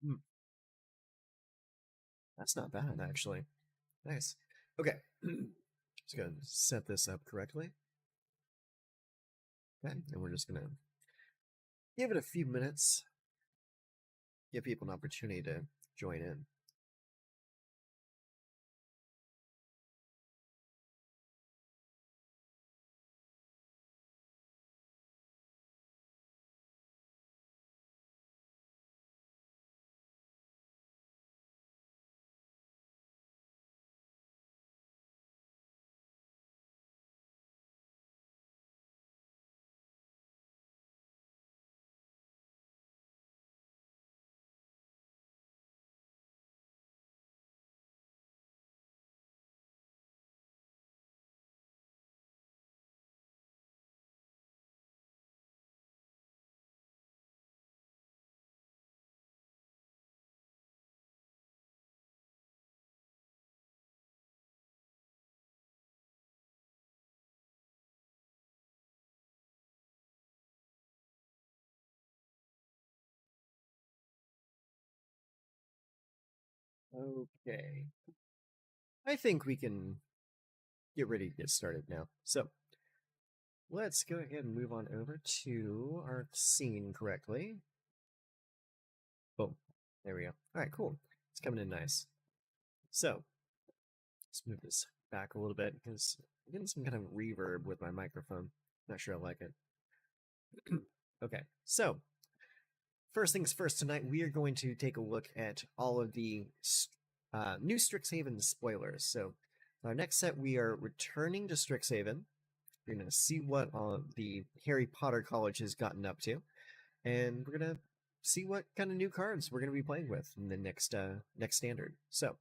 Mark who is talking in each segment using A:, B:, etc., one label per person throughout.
A: Hmm, that's not bad, actually. Nice. Okay. Just gonna set this up correctly. Okay, and we're just gonna give it a few minutes, give people an opportunity to join in. Okay. I think we can get ready to get started now. So let's go ahead and move on over to our scene correctly. Boom. There we go. All right, cool. It's coming in nice. So let's move this back a little bit because I'm getting some kind of reverb with my microphone. Not sure I like it. Okay, so first things first, tonight we are going to take a look at all of the new Strixhaven spoilers. So, our next set, we are returning to Strixhaven. We're going to see what the Harry Potter College has gotten up to, and we're going to see what kind of new cards we're going to be playing with in the next standard. So,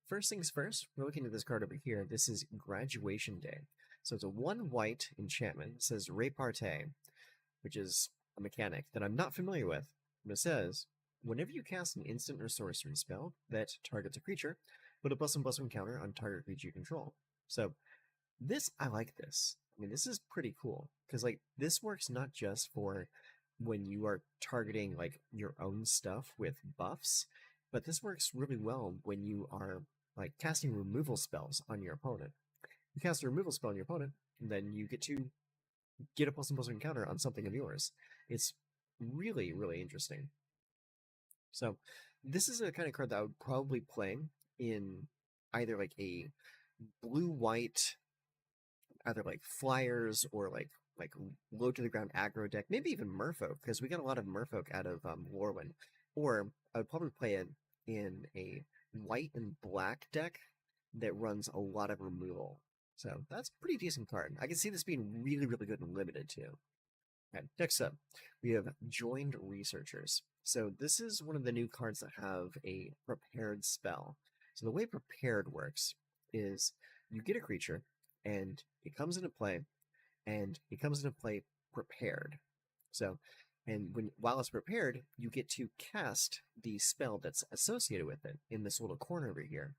A: first things first, we're looking at this card over here. This is Graduation Day. So it's a 1 white enchantment. It says Repartee, which is a mechanic that I'm not familiar with. But it says, whenever you cast an instant or sorcery spell that targets a creature, put a +1/+1 counter on target creature you control. So this, I like this. I mean, this is pretty cool because like this works not just for when you are targeting like your own stuff with buffs, but this works really well when you are like casting removal spells on your opponent. You cast a removal spell on your opponent, and then you get a +1/+1 counter on something of yours. It's really, really interesting. So this is a kind of card that I would probably play in either like a blue-white, either like flyers or like low to the ground aggro deck, maybe even Merfolk, because we got a lot of Merfolk out of Lorwyn. Or I would probably play it in a white and black deck that runs a lot of removal. So that's a pretty decent card. I can see this being really, really good and limited too. Okay, next up, we have Joined Researchers. So this is one of the new cards that have a prepared spell. So the way prepared works is you get a creature, and it comes into play, and it comes into play prepared. So, and while it's prepared, you get to cast the spell that's associated with it in this little corner over here.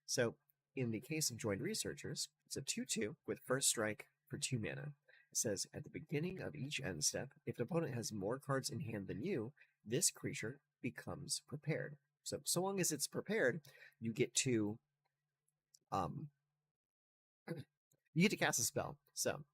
A: So, in the case of Joined Researchers, it's a 2/2 with first strike for 2 mana. It says, at the beginning of each end step, if an opponent has more cards in hand than you, this creature becomes prepared. So long as it's prepared, you get to um you get to cast a spell. So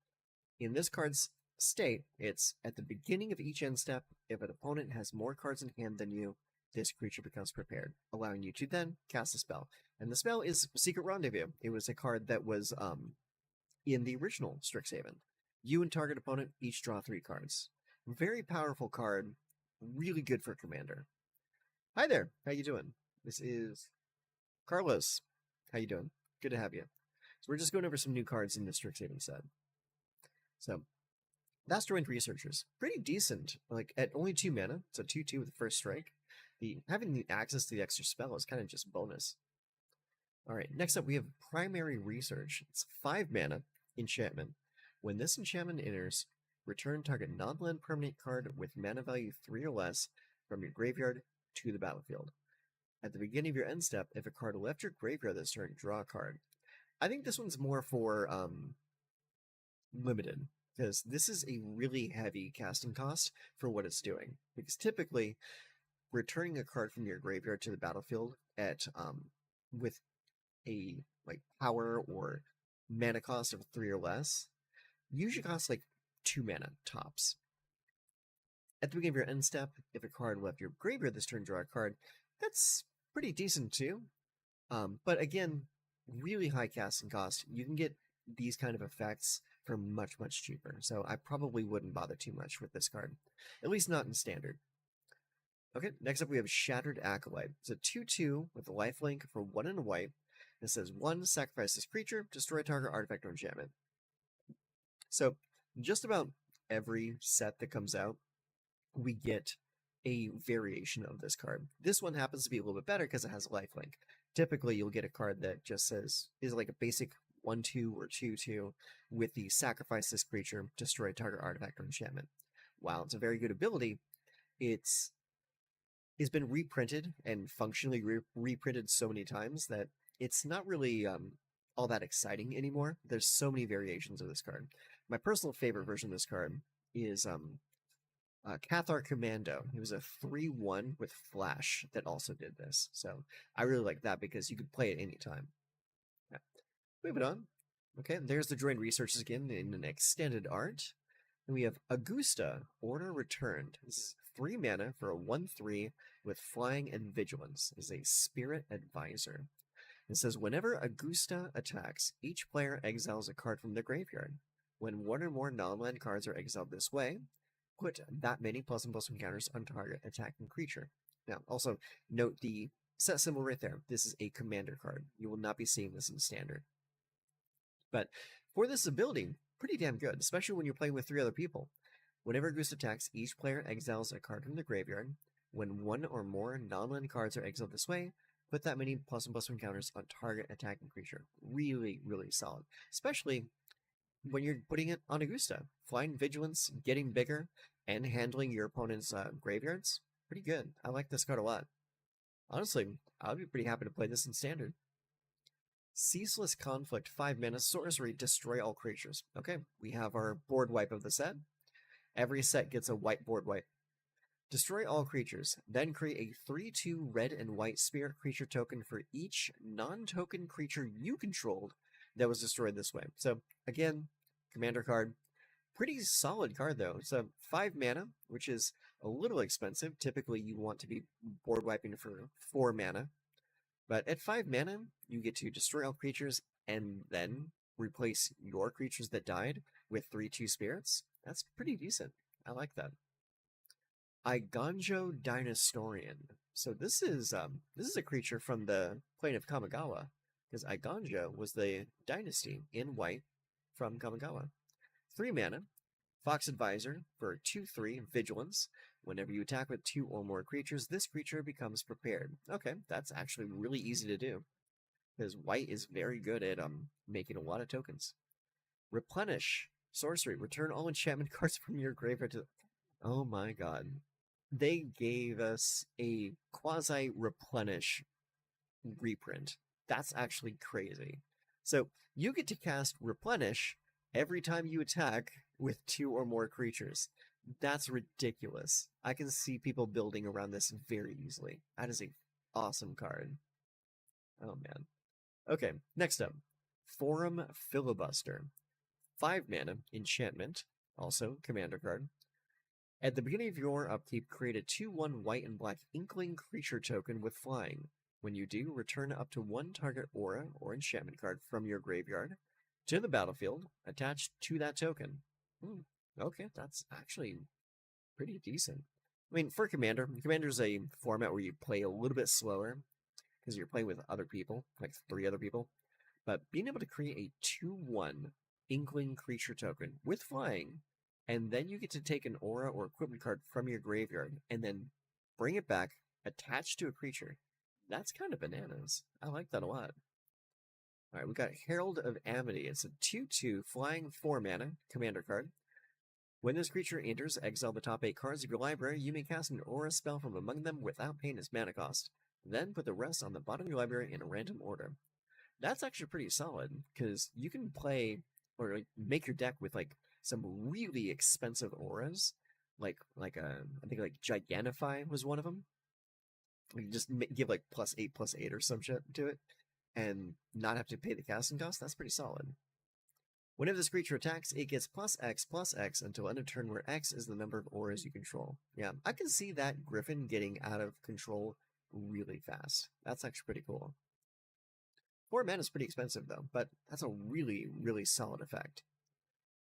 A: in this card's state, it's at the beginning of each end step, if an opponent has more cards in hand than you, this creature becomes prepared, allowing you to then cast a spell. And the spell is Secret Rendezvous. It was a card that was in the original Strixhaven. You and target opponent each draw 3 cards. Very powerful card, really good for Commander. Hi there, how you doing? This is Carlos. How you doing? Good to have you. So we're just going over some new cards in the Strixhaven set. So that's Joined Researchers. Pretty decent. Like at only 2 mana, it's a 2/2 with first strike. Having the access to the extra spell is kind of just bonus. Alright, next up we have Primary Research. It's 5 mana, enchantment. When this enchantment enters, return target non-land permanent card with mana value 3 or less from your graveyard to the battlefield. At the beginning of your end step, if a card left your graveyard this turn, draw a card. I think this one's more for limited, because this is a really heavy casting cost for what it's doing. Because typically, returning a card from your graveyard to the battlefield at with a like power or mana cost of 3 or less usually costs like 2 mana tops. At the beginning of your end step, if a card left your graveyard this turn, draw a card. That's pretty decent too. But again, really high casting cost. You can get these kind of effects for much, much cheaper. So I probably wouldn't bother too much with this card. At least not in standard. Okay, next up we have Shattered Acolyte. It's a 2/2 with a lifelink for 1 and a white. It says 1, sacrifice this creature, destroy target artifact or enchantment. So just about every set that comes out, we get a variation of this card. This one happens to be a little bit better because it has a lifelink. Typically, you'll get a card that just is like a basic 1/2 or 2/2 with the sacrifice this creature, destroy target artifact or enchantment. While it's a very good ability, it's been reprinted and functionally reprinted so many times that it's not really all that exciting anymore. There's so many variations of this card. My personal favorite version of this card is Cathar Commando. He was a 3/1 with Flash that also did this. So I really like that because you could play it anytime. Yeah. Moving on. Okay, there's the Droid Researches again in an extended art. And we have Augusta, Order Returned. This is 3 mana for a 1/3 with Flying and Vigilance. This is a Spirit Advisor. It says, whenever Augusta attacks, each player exiles a card from their graveyard. When 1 or more non-land cards are exiled this way, put that many +1/+1 counters on target attacking creature. Now, also, note the set symbol right there. This is a commander card. You will not be seeing this in standard. But for this ability, pretty damn good, especially when you're playing with 3 other people. Whenever Augusta attacks, each player exiles a card from the graveyard. When 1 or more non-land cards are exiled this way, put that many +1/+1 counters on target attacking creature. Really, really solid. Especially when you're putting it on Augusta. Flying Vigilance, getting bigger, and handling your opponent's graveyards. Pretty good. I like this card a lot. Honestly, I would be pretty happy to play this in standard. Ceaseless Conflict, 5 mana, sorcery, destroy all creatures. Okay, we have our board wipe of the set. Every set gets a white board wipe. Destroy all creatures, then create a 3/2 red and white spirit creature token for each non-token creature you controlled that was destroyed this way. So, again, commander card. Pretty solid card, though. It's a 5 mana, which is a little expensive. Typically, you want to be board wiping for 4 mana. But at 5 mana, you get to destroy all creatures and then replace your creatures that died with 3/2 spirits. That's pretty decent. I like that. Iganjo Dinosaurian. So this is a creature from the plane of Kamigawa, because Iganjo was the dynasty in white from Kamigawa. 3 mana, Fox Advisor for 2/3 Vigilance. Whenever you attack with 2 or more creatures, this creature becomes prepared. Okay, that's actually really easy to do, because white is very good at making a lot of tokens. Replenish. Sorcery. Return all enchantment cards from your graveyard to... Oh my god. They gave us a quasi-replenish reprint. That's actually crazy. So you get to cast Replenish every time you attack with 2 or more creatures. That's ridiculous. I can see people building around this very easily. That is an awesome card. Oh man. Okay, next up. Forum Filibuster. 5 mana, enchantment, also commander card. At the beginning of your upkeep, create a 2/1 white and black Inkling creature token with flying. When you do, return up to 1 target aura or enchantment card from your graveyard to the battlefield attached to that token. Okay, that's actually pretty decent. I mean, for Commander's a format where you play a little bit slower because you're playing with other people, like 3 other people. But being able to create a 2/1 Inkling creature token with flying, and then you get to take an aura or equipment card from your graveyard and then bring it back attached to a creature. That's kind of bananas. I like that a lot. All right, we got Herald of Amity. It's a 2/2 flying 4 mana commander card. When this creature enters, exile the top 8 cards of your library. You may cast an aura spell from among them without paying its mana cost. Then put the rest on the bottom of your library in a random order. That's actually pretty solid, because you can play or like, make your deck with like some really expensive auras, like I think like Gigantify was one of them. We can just give like +8/+8 or some shit to it, and not have to pay the casting cost. That's pretty solid. Whenever this creature attacks, it gets +X/+X until end of turn, where X is the number of auras you control. Yeah, I can see that Griffin getting out of control really fast. That's actually pretty cool. 4 mana is pretty expensive though, but that's a really, really solid effect.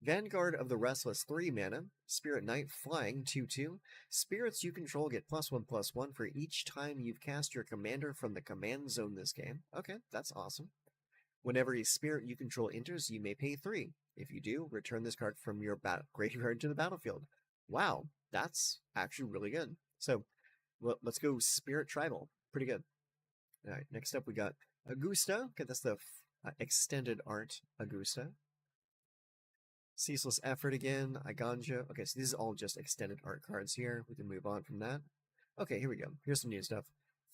A: Vanguard of the Restless, 3 mana. Spirit Knight, flying, 2/2. Spirits you control get +1/+1 for each time you've cast your commander from the command zone this game. Okay, that's awesome. Whenever a spirit you control enters, you may pay 3. If you do, return this card from your graveyard to the battlefield. Wow, that's actually really good. So, let's go Spirit Tribal. Pretty good. All right, next up we got Augusta. Okay, that's the extended art Augusta. Ceaseless Effort again, Iganja. Okay, so these is all just extended art cards here. We can move on from that. Okay, here we go. Here's some new stuff.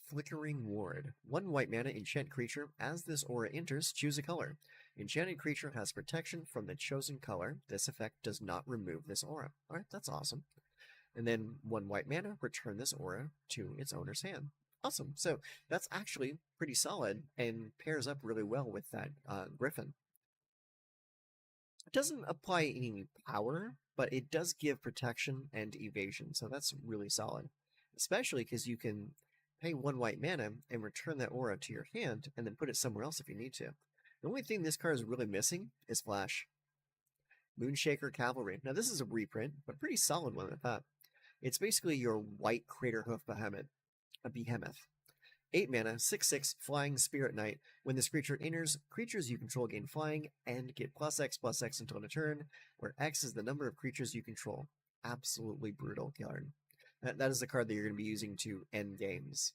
A: Flickering Ward. 1 white mana enchant creature. As this aura enters, choose a color. Enchanted creature has protection from the chosen color. This effect does not remove this aura. Alright, that's awesome. And then 1 white mana, return this aura to its owner's hand. Awesome. So that's actually pretty solid and pairs up really well with that Griffin. It doesn't apply any power, but it does give protection and evasion, so that's really solid. Especially because you can pay 1 white mana and return that aura to your hand, and then put it somewhere else if you need to. The only thing this card is really missing is Flash. Moonshaker Cavalry. Now this is a reprint, but a pretty solid one at that. It's basically your white Craterhoof Behemoth. A behemoth. 8 mana, 6/6, Flying Spirit Knight. When this creature enters, creatures you control gain flying and get +X/+X until end of turn, where X is the number of creatures you control. Absolutely brutal card. That is the card that you're going to be using to end games.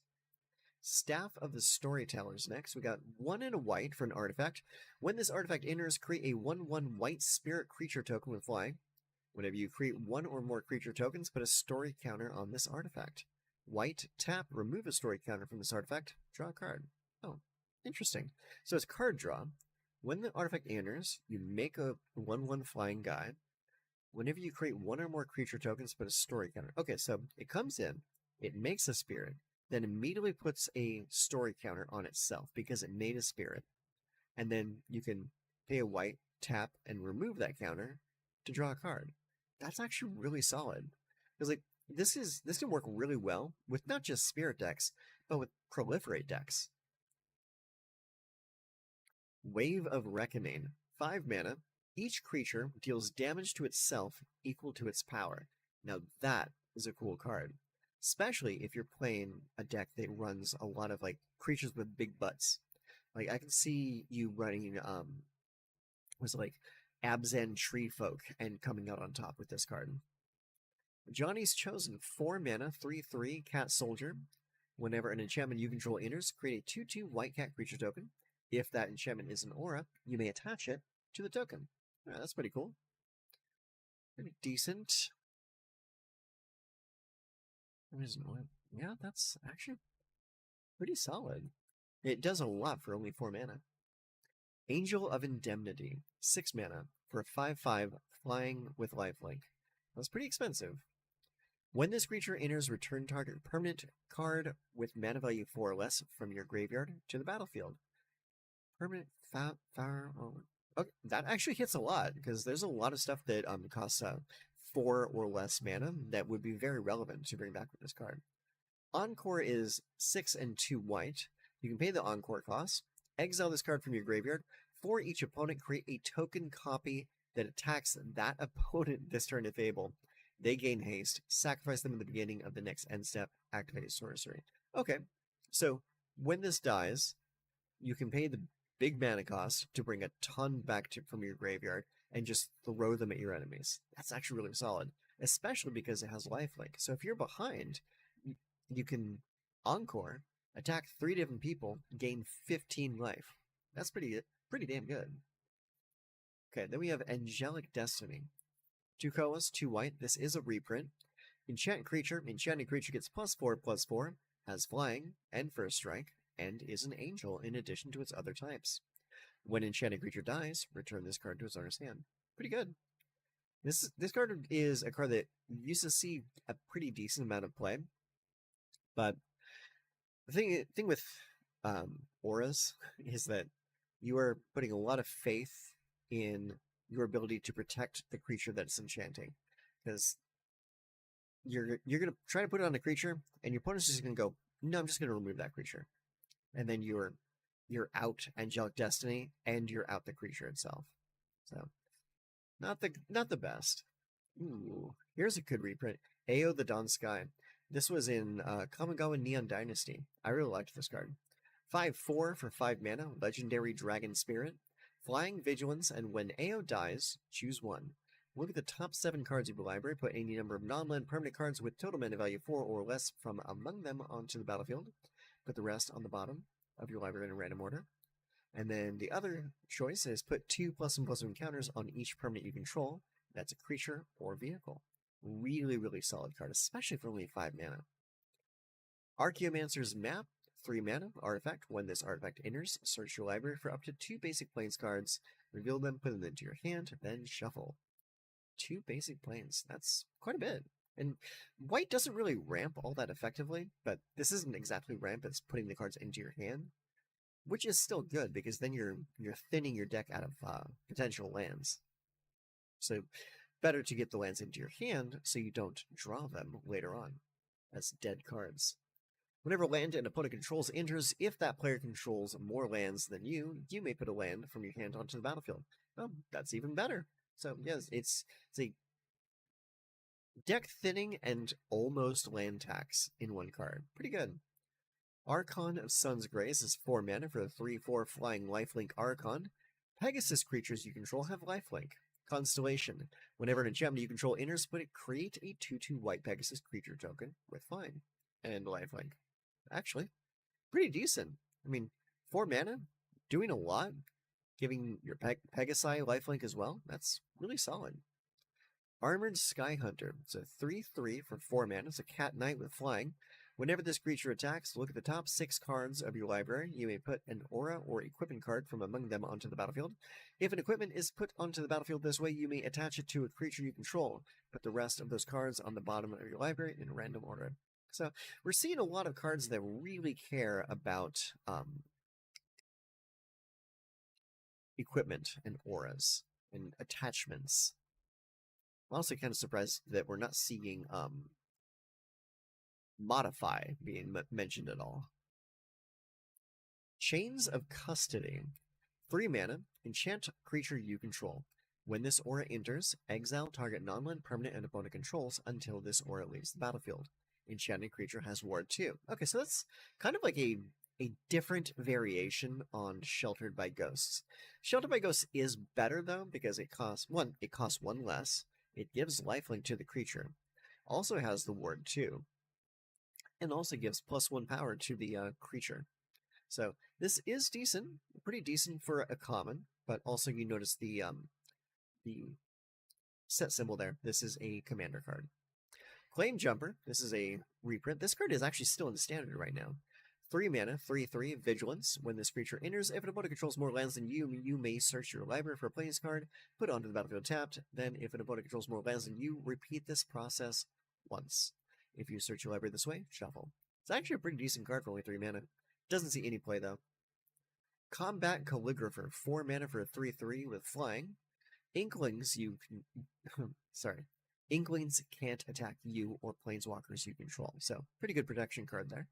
A: Staff of the Storytellers next. We got 1 and a white for an artifact. When this artifact enters, create a 1/1 white spirit creature token with flying. Whenever you create 1 or more creature tokens, put a story counter on this artifact. White, tap, remove a story counter from this artifact, draw a card. Oh, interesting. So it's card draw. When the artifact enters, you make a 1/1 flying guy. Whenever you create 1 or more creature tokens, put a story counter. Okay, so it comes in, it makes a spirit, then immediately puts a story counter on itself because it made a spirit. And then you can pay a white, tap, and remove that counter to draw a card. That's actually really solid. Because like this can work really well with not just spirit decks, but with proliferate decks. Wave of Reckoning. 5 mana. Each creature deals damage to itself equal to its power. Now that is a cool card. Especially if you're playing a deck that runs a lot of like creatures with big butts. Like I can see you running was like Abzan Tree Folk and coming out on top with this card. Johnny's Chosen. 4 mana, 3/3, Cat Soldier. Whenever an enchantment you control enters, create a 2/2 white cat creature token. If that enchantment is an aura, you may attach it to the token. Yeah, that's pretty cool. Pretty decent. Yeah, that's actually pretty solid. It does a lot for only 4 mana. Angel of Indemnity. 6 mana for a 5/5 flying with lifelink. That's pretty expensive. When this creature enters, return target permanent card with mana value 4 or less from your graveyard to the battlefield. Permanent okay, that actually hits a lot because there's a lot of stuff that costs 4 or less mana that would be very relevant to bring back with this card. Encore is 6 and 2 white. You can pay the Encore cost. Exile this card from your graveyard. For each opponent, create a token copy that attacks that opponent this turn if able. They gain haste. Sacrifice them at the beginning of the next end step. Activate sorcery. Okay, so when this dies, you can pay the big mana cost to bring a ton back from your graveyard and just throw them at your enemies. That's actually really solid, especially because it has lifelink. So if you're behind, you can Encore, attack 3 different people, gain 15 life. That's pretty damn good. Okay, then we have Angelic Destiny. 2 colors, 2 white. This is a reprint. Enchanted creature gets +4/+4, has flying and first strike, and is an angel in addition to its other types. When enchanted creature dies, return this card to its owner's hand. Pretty good. This card is a card that used to see a pretty decent amount of play, but thing with auras is that you are putting a lot of faith in your ability to protect the creature that's enchanting, because you're gonna try to put it on a creature, and your opponent's just gonna go, no, I'm just gonna remove that creature, and then you're out Angelic Destiny, and you're out the creature itself. So not the best. Ooh, here's a good reprint. Ao the Dawn Sky. This was in Kamigawa Neon Dynasty. I really liked this card. 5/4 for 5 mana, Legendary Dragon Spirit. Flying Vigilance, and when Ao dies, choose one. Look at the top 7 cards of your library, put any number of non-land permanent cards with total mana value 4 or less from among them onto the battlefield. Put the rest on the bottom of your library in a random order. And then the other choice is put 2+1/+1 counters on each permanent you control. That's a creature or vehicle. Really, really solid card, especially for only 5 mana. Archaeomancer's Map, 3 mana, artifact. When this artifact enters, search your library for up to 2 basic plains cards, reveal them, put them into your hand, then shuffle. 2 basic plains. That's quite a bit. And white doesn't really ramp all that effectively, but this isn't exactly ramp, it's putting the cards into your hand, which is still good, because then you're thinning your deck out of potential lands. So better to get the lands into your hand so you don't draw them later on as dead cards. Whenever a land an opponent controls enters, if that player controls more lands than you may put a land from your hand onto the battlefield. Oh, that's even better. So yes, it's a deck thinning and almost land tax in one card. Pretty good. Archon of Sun's Grace is 4 mana for the 3/4 flying lifelink Archon. Pegasus creatures you control have lifelink. Constellation. Whenever an enchantment you control enters, create a 2/2 white Pegasus creature token with flying and lifelink. Actually, pretty decent. I mean, 4 mana, doing a lot, giving your Pegasi lifelink as well. That's really solid. Armored Sky Hunter. It's a 3/3 for 4 mana. It's a cat knight with flying. Whenever this creature attacks, look at the top 6 cards of your library. You may put an aura or equipment card from among them onto the battlefield. If an equipment is put onto the battlefield this way, you may attach it to a creature you control. Put the rest of those cards on the bottom of your library in random order. So we're seeing a lot of cards that really care about equipment and auras and attachments. I'm also kind of surprised that we're not seeing modify being mentioned at all. Chains of Custody. 3 mana, enchant creature you control. When this aura enters, exile target non-land permanent and opponent controls until this aura leaves the battlefield. Enchanted creature has ward 2. Okay, so that's kind of like a different variation on Sheltered by Ghosts. Sheltered by Ghosts is better though, because it costs 1 less. It gives lifelink to the creature. Also has the ward 2. And also gives +1 power to the creature. So this is decent, pretty decent for a common, but also you notice the set symbol there. This is a commander card. Claim Jumper. This is a reprint. This card is actually still in the standard right now. 3 mana, 3/3, Vigilance. When this creature enters, if an opponent controls more lands than you may search your library for a plains card, put it onto the battlefield tapped. Then, if an opponent controls more lands than you, repeat this process once. If you search your library this way, shuffle. It's actually a pretty decent card for only 3 mana. Doesn't see any play, though. Combat Calligrapher. 4 mana for a 3/3 with flying. Inklings you can... Sorry. Inklings can't attack you or planeswalkers you control, so pretty good protection card there.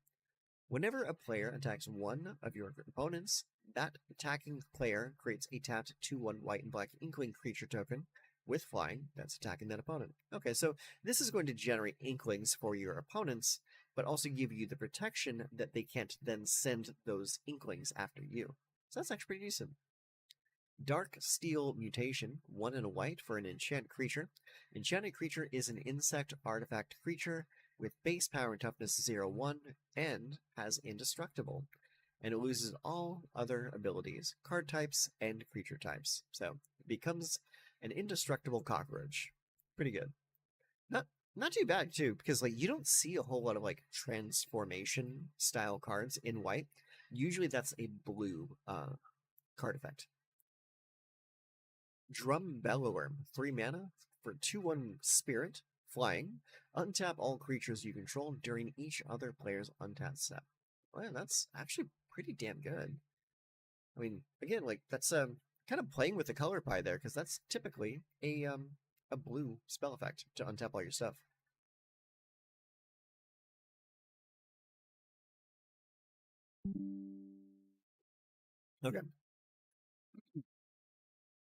A: Whenever a player attacks one of your opponents, that attacking player creates a tapped 2/1 white and black Inkling creature token with flying that's attacking that opponent. Okay, so this is going to generate Inklings for your opponents, but also give you the protection that they can't then send those Inklings after you. So that's actually pretty decent. Dark Steel Mutation, 1 and a white for an enchant creature. Enchanted creature is an insect artifact creature with base power and toughness 0/1 and has indestructible. And it loses all other abilities, card types, and creature types. So it becomes an indestructible cockroach. Pretty good. Not too bad too, because like you don't see a whole lot of like transformation style cards in white. Usually that's a blue card effect. Drum Bellower, 3 mana for 2/1 spirit, flying. Untap all creatures you control during each other player's untap step. Well, that's actually pretty damn good. I mean, again, like that's kind of playing with the color pie there, because that's typically a blue spell effect to untap all your stuff. Okay.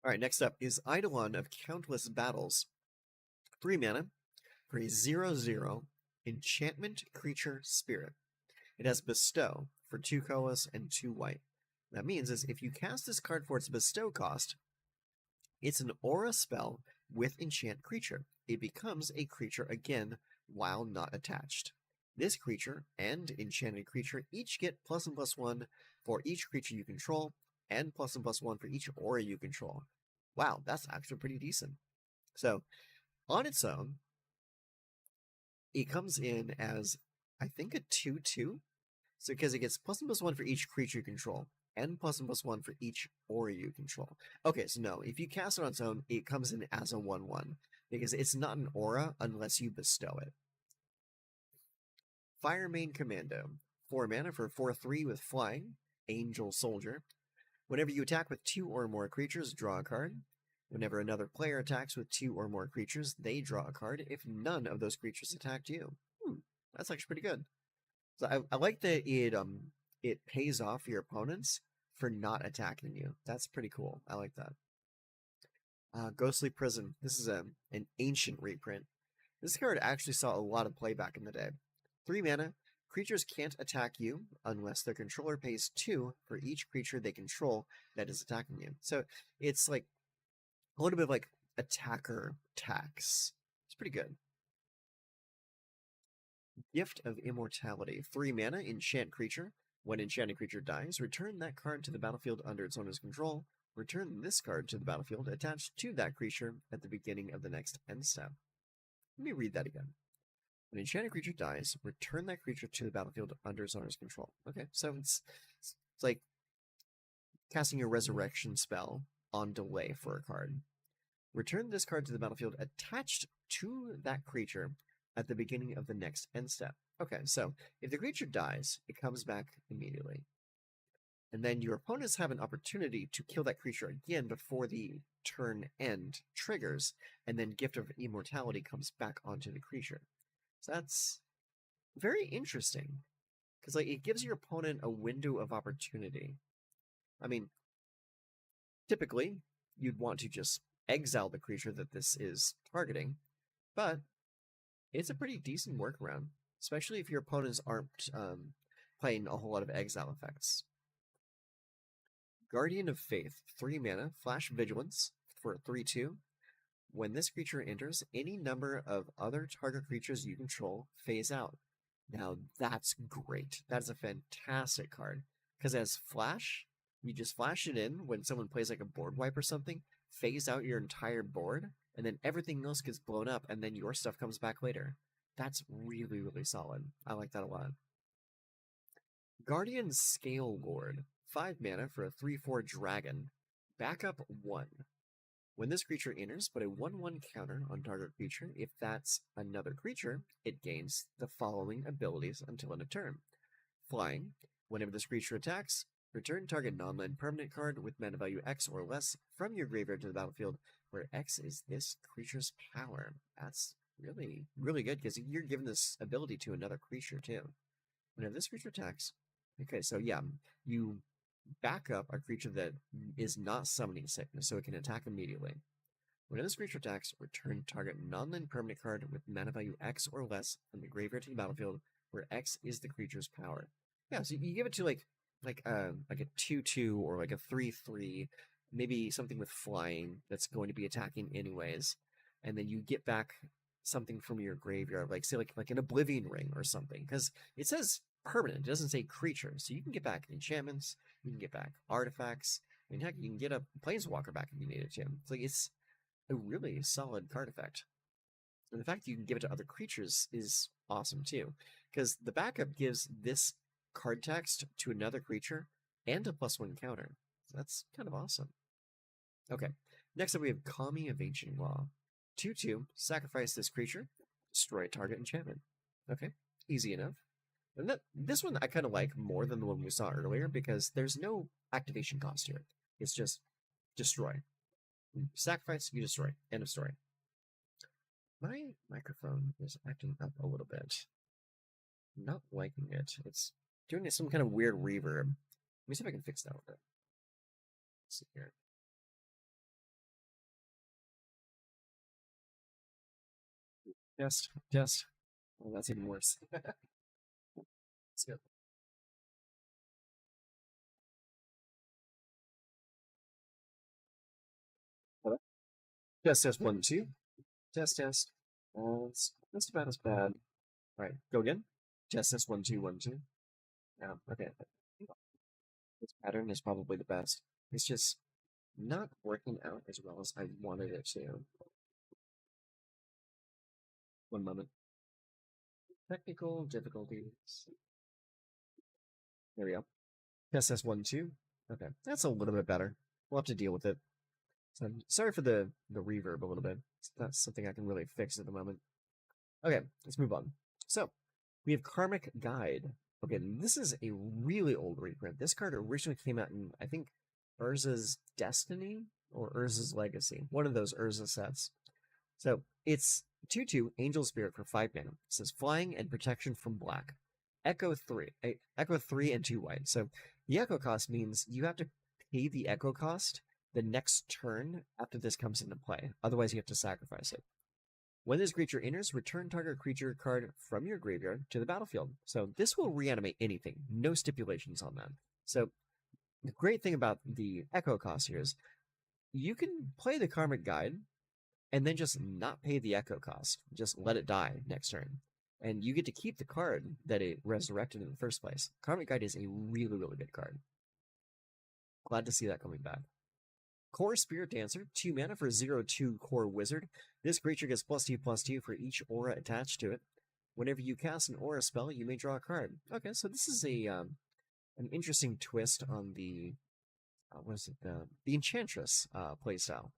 A: All right, next up is Eidolon of Countless Battles. 3 mana for a 0/0 enchantment creature spirit. It has Bestow for 2 colorless and 2 white. That means is if you cast this card for its Bestow cost, it's an aura spell with enchant creature. It becomes a creature again while not attached. This creature and enchanted creature each get +1/+1 for each creature you control, and +1/+1 for each aura you control. Wow, that's actually pretty decent. So, on its own, it comes in as, I think, a 2/2. So, because it gets +1/+1 for each creature you control, and +1/+1 for each aura you control. Okay, so no, if you cast it on its own, it comes in as a 1/1, because it's not an aura unless you bestow it. Fire Main Commando. 4 mana for 4/3 with flying, Angel Soldier. Whenever you attack with 2 or more creatures, draw a card. Whenever another player attacks with 2 or more creatures, they draw a card if none of those creatures attacked you. That's actually pretty good. So I like that it pays off your opponents for not attacking you. That's pretty cool. I like that. Ghostly Prison. This is an ancient reprint. This card actually saw a lot of play back in the day. 3 mana. Creatures can't attack you unless their controller pays 2 for each creature they control that is attacking you. So it's like a little bit of like attacker tax. It's pretty good. Gift of Immortality. 3 mana, enchant creature. When enchanted creature dies, return that card to the battlefield under its owner's control. Return this card to the battlefield attached to that creature at the beginning of the next end step. Let me read that again. When an enchanted creature dies, return that creature to the battlefield under its owner's control. Okay, so it's like casting a resurrection spell on delay for a card. Return this card to the battlefield attached to that creature at the beginning of the next end step. Okay, so if the creature dies, it comes back immediately. And then your opponents have an opportunity to kill that creature again before the turn end triggers, and then Gift of Immortality comes back onto the creature. So that's very interesting, because like it gives your opponent a window of opportunity. I mean, typically, you'd want to just exile the creature that this is targeting, but it's a pretty decent workaround, especially if your opponents aren't playing a whole lot of exile effects. Guardian of Faith, 3 mana, Flash Vigilance for 3/2. When this creature enters, any number of other target creatures you control phase out. Now that's great. That is a fantastic card, because as Flash, you just flash it in when someone plays like a board wipe or something, phase out your entire board, and then everything else gets blown up, and then your stuff comes back later. That's really, really solid. I like that a lot. Guardian Scale Lord, 5 mana for a 3/4 dragon. Backup 1. When this creature enters, put a 1/1 counter on target creature. If that's another creature, it gains the following abilities until end of turn. Flying. Whenever this creature attacks, return target non-land permanent card with mana value X or less from your graveyard to the battlefield, where X is this creature's power. That's really, really good, because you're given this ability to another creature too. Whenever this creature attacks, okay, so yeah, you back up a creature that is not summoning sickness, so it can attack immediately. Whenever this creature attacks, return target non-land permanent card with mana value X or less from the graveyard to the battlefield, where X is the creature's power. Yeah, so you give it to like a 2/2 or like a 3/3, maybe something with flying that's going to be attacking anyways, and then you get back something from your graveyard, like say like an Oblivion Ring or something, because it says permanent, it doesn't say creature, so you can get back enchantments, you can get back artifacts, and heck, you can get a planeswalker back if you need it to. It's like it's a really solid card effect. And the fact that you can give it to other creatures is awesome too, because the backup gives this card text to another creature and a +1 counter. So that's kind of awesome. Okay, next up we have Kami of Ancient Law. 2/2, sacrifice this creature, destroy a target enchantment. Okay, easy enough. And this one I kind of like more than the one we saw earlier because there's no activation cost here. It's just destroy. Sacrifice, you destroy. End of story. My microphone is acting up a little bit. Not liking it. It's doing some kind of weird reverb. Let me see if I can fix that with it. Let's see here. Test. Oh, that's even worse. Let's go. Hello? Test 1 2. Test. That's about as bad. All right, go again. Test 1 2 1 2. Yeah, okay. This pattern is probably the best. It's just not working out as well as I wanted it to. One moment. Technical difficulties. There we go. Test 1 2. Okay, that's a little bit better. We'll have to deal with it. So sorry for the reverb a little bit. That's something I can really fix at the moment. Okay, let's move on. So we have Karmic Guide. Okay, this is a really old reprint. This card originally came out in, I think, Urza's Destiny or Urza's Legacy. One of those Urza sets. So it's 2/2 Angel Spirit for 5 mana. It says flying and protection from black. Echo 3 and 2 white. So the echo cost means you have to pay the echo cost the next turn after this comes into play. Otherwise, you have to sacrifice it. When this creature enters, return target creature card from your graveyard to the battlefield. So this will reanimate anything. No stipulations on that. So the great thing about the echo cost here is you can play the Karmic Guide and then just not pay the echo cost. Just let it die next turn. And you get to keep the card that it resurrected in the first place. Karmic Guide is a really, really good card. Glad to see that coming back. Core Spirit Dancer, 2 mana for 0/2 Core Wizard. This creature gets +2/+2 for each aura attached to it. Whenever you cast an aura spell, you may draw a card. Okay, so this is a an interesting twist on the the Enchantress playstyle.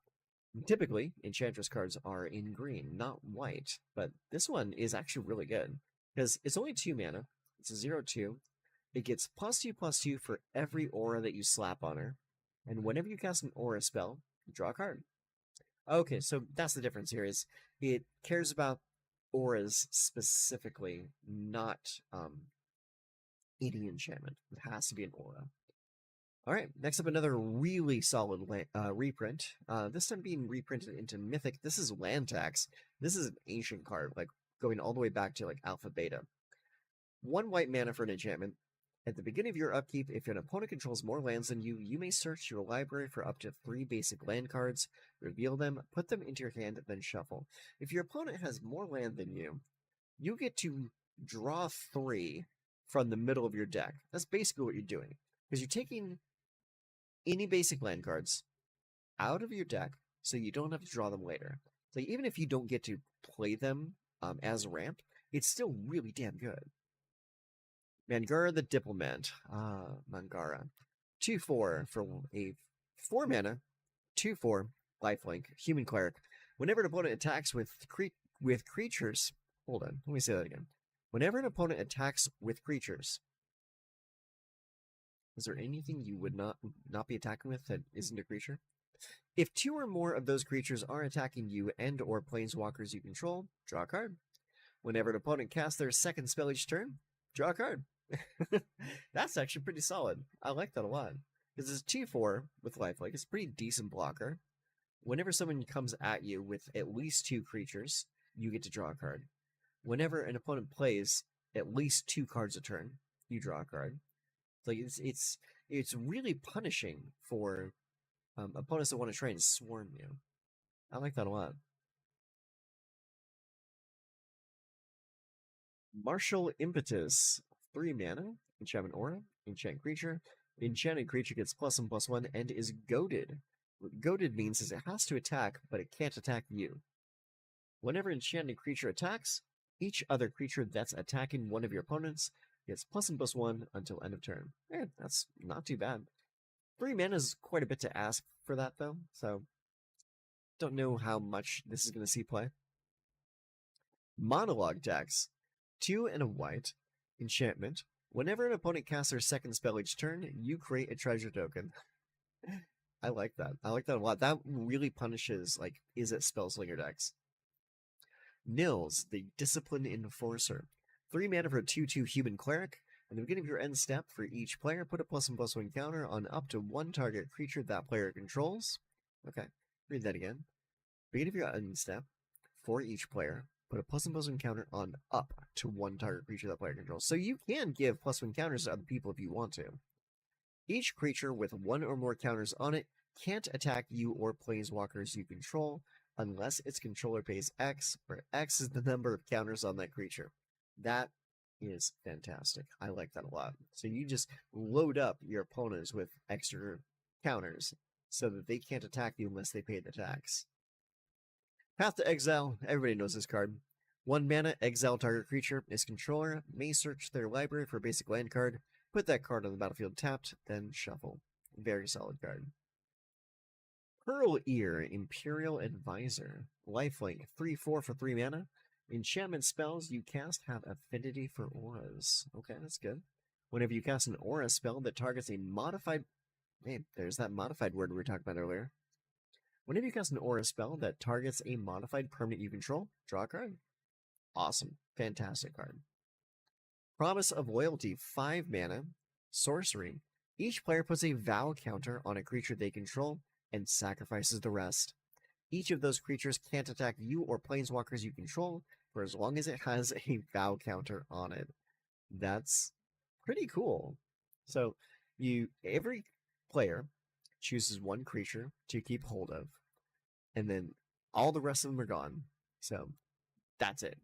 A: Typically, Enchantress cards are in green, not white, but this one is actually really good because it's only 2 mana. It's a 0/2. It gets +2/+2 for every aura that you slap on her. And whenever you cast an aura spell, you draw a card. Okay, so that's the difference here is it cares about auras specifically, not any enchantment. It has to be an aura. All right, next up, another really solid reprint. This time being reprinted into Mythic. This is Land Tax. This is an ancient card, like going all the way back to like Alpha Beta. 1 white mana for an enchantment. At the beginning of your upkeep, if an opponent controls more lands than you, you may search your library for up to 3 basic land cards, reveal them, put them into your hand, then shuffle. If your opponent has more land than you, you get to draw 3 from the middle of your deck. That's basically what you're doing. Because you're taking any basic land cards out of your deck so you don't have to draw them later. So even if you don't get to play them as a ramp, it's still really damn good. Mangara the Diplomat. Mangara. 2/4 for a 4 mana, 2/4 lifelink, human cleric. Whenever an opponent attacks with creatures, hold on, let me say that again. Whenever an opponent attacks with creatures, is there anything you would not be attacking with that isn't a creature? If 2 or more of those creatures are attacking you and or planeswalkers you control, draw a card. Whenever an opponent casts their second spell each turn, draw a card. That's actually pretty solid. I like that a lot. Because it's 2/4 with lifelink. It's a pretty decent blocker. Whenever someone comes at you with at least 2 creatures, you get to draw a card. Whenever an opponent plays at least 2 cards a turn, you draw a card. Like it's really punishing for opponents that want to try and swarm you. I like that a lot. Martial Impetus, 3 mana, enchantment aura, enchant creature. The enchanted creature gets +1/+1 and is goaded. What goaded means is it has to attack, but it can't attack you. Whenever enchanted creature attacks, each other creature that's attacking one of your opponents gets +1/+1 until end of turn. That's not too bad. 3 mana is quite a bit to ask for that, though, so don't know how much this is going to see play. Monologue decks. 2 and a white. Enchantment. Whenever an opponent casts their second spell each turn, you create a treasure token. I like that. I like that a lot. That really punishes, like, is it Spellslinger decks. Nils, the Discipline Enforcer. 3 mana for a 2/2 human cleric. At the beginning of your end step, for each player, put a +1/+1 counter on up to one target creature that player controls. Okay, read that again. Beginning of your end step, for each player, put a +1/+1 counter on up to one target creature that player controls. So you can give +1 counters to other people if you want to. Each creature with one or more counters on it can't attack you or planeswalkers you control unless its controller pays X, where X is the number of counters on that creature. That is fantastic. I like that a lot. So you just load up your opponents with extra counters so that they can't attack you unless they pay the tax. Path to Exile. Everybody knows this card. 1 mana, exile target creature. Its controller may search their library for a basic land card. Put that card on the battlefield tapped, then shuffle. Very solid card. Pearl Ear, Imperial Advisor. Lifelink, 3/4 for 3 mana. Enchantment spells you cast have affinity for auras. Okay, that's good. Whenever you cast an aura spell that targets a modified... Hey, there's that modified word we were talking about earlier. Whenever you cast an aura spell that targets a modified permanent you control, draw a card. Awesome. Fantastic card. Promise of Loyalty, 5 mana. Sorcery. Each player puts a vow counter on a creature they control and sacrifices the rest. Each of those creatures can't attack you or planeswalkers you control for as long as it has a vow counter on it. That's pretty cool. So every player chooses one creature to keep hold of, and then all the rest of them are gone. So that's it.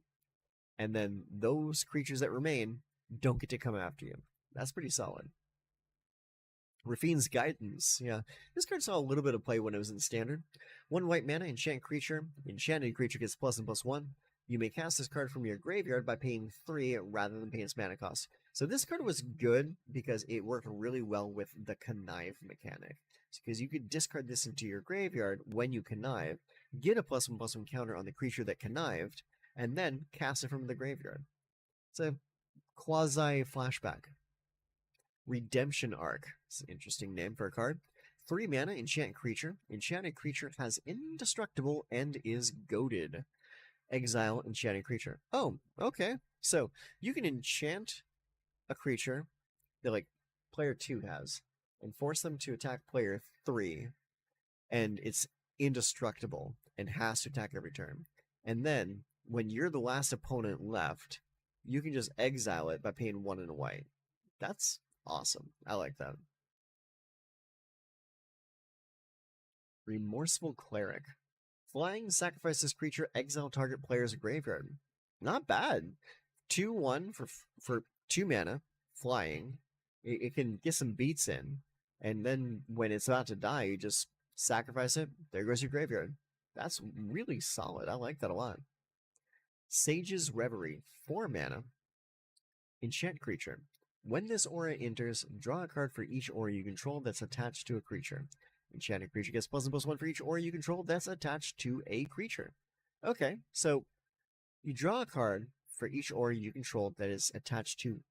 A: And then those creatures that remain don't get to come after you. That's pretty solid. Rafine's Guidance. Yeah, this card saw a little bit of play when it was in Standard. 1 white mana, enchant creature. Enchanted creature gets +1/+1. You may cast this card from your graveyard by paying 3 rather than paying its mana cost. So this card was good because it worked really well with the connive mechanic. Because you could discard this into your graveyard when you connive, get a +1/+1 counter on the creature that connived, and then cast it from the graveyard. It's a quasi-flashback. Redemption Arc. It's an interesting name for a card. 3 mana, enchant creature. Enchanted creature has indestructible and is goaded. Exile enchanted creature. Oh, okay. So you can enchant a creature that like player 2 has and force them to attack player 3, and it's indestructible and has to attack every turn. And then when you're the last opponent left, you can just exile it by paying 1 and a white. That's awesome. I like that. Remorseful Cleric. Flying, sacrifice this creature, exile target player's graveyard. Not bad. 2/1 for 2 mana, flying. It can get some beats in, and then when it's about to die, you just sacrifice it. There goes your graveyard. That's really solid. I like that a lot. Sage's Reverie, 4 mana. Enchant creature. When this aura enters, draw a card for each aura you control that's attached to a creature. Enchanted creature gets +1/+1 for each aura you control that's attached to a creature. Okay, so you draw a card for each aura you control that is attached to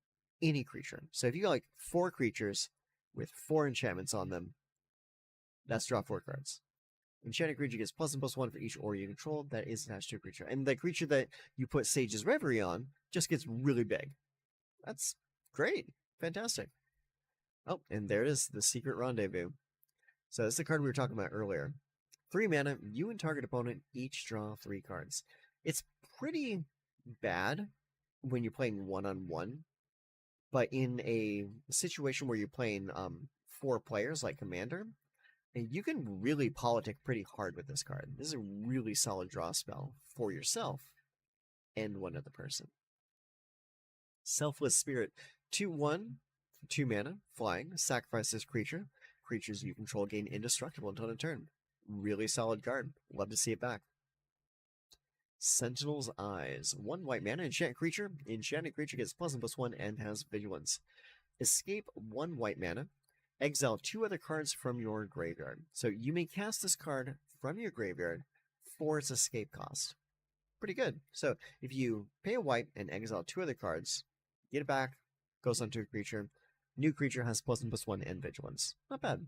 A: any creature. So if you got like 4 creatures with 4 enchantments on them, that's draw 4 cards. Enchanted creature gets +1/+1 for each aura you control that is attached to a creature. And the creature that you put Sage's Reverie on just gets really big. That's great. Fantastic. Oh, and there it is, the Secret Rendezvous. So this is the card we were talking about earlier. 3 mana, you and target opponent each draw 3 cards. It's pretty bad when you're playing one-on-one, but in a situation where you're playing 4 players like Commander, you can really politic pretty hard with this card. This is a really solid draw spell for yourself and one other person. Selfless Spirit. 2/1, 2 mana, flying, sacrifice this creature. Creatures you control gain indestructible until end of turn. Really solid card. Love to see it back. Sentinel's Eyes. 1 white mana, enchant creature. Enchanted creature gets +1/+1 and has vigilance. Escape 1 white mana. Exile 2 other cards from your graveyard. So you may cast this card from your graveyard for its escape cost. Pretty good. So if you pay a white and exile 2 other cards, get it back, goes onto a creature. New creature has +1/+1 and vigilance. Not bad.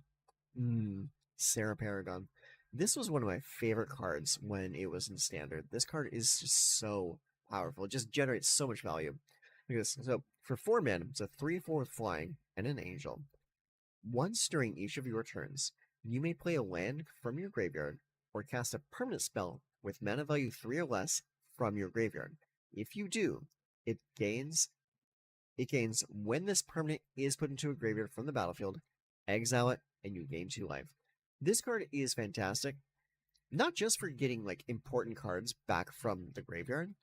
A: Sarah Paragon. This was one of my favorite cards when it was in standard. This card is just so powerful. It just generates so much value. Because so for 4 mana, it's a 3/4 with flying and an angel. Once during each of your turns, you may play a land from your graveyard or cast a permanent spell with mana value 3 or less from your graveyard. If you do, it gains when this permanent is put into a graveyard from the battlefield, exile it, and you gain 2 life. This card is fantastic, not just for getting like important cards back from the graveyard,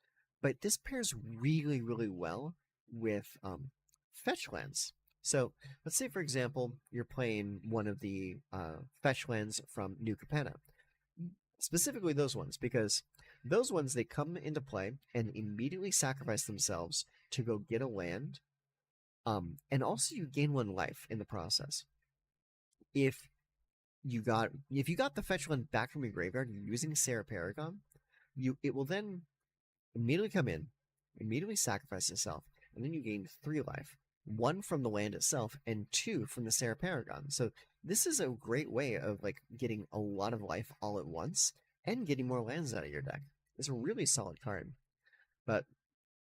A: but this pairs really, really well with fetch lands. So let's say, for example, you're playing one of the fetch lands from New Capenna. Specifically those ones, because those ones, they come into play and immediately sacrifice themselves to go get a land. And also you gain 1 life in the process. If you got the fetch land back from your graveyard using Sarah Paragon, it will then immediately come in, immediately sacrifice itself, and then you gain 3 life. 1 from the land itself and 2 from the Sarah Paragon. So this is a great way of like getting a lot of life all at once and getting more lands out of your deck. It's a really solid card. But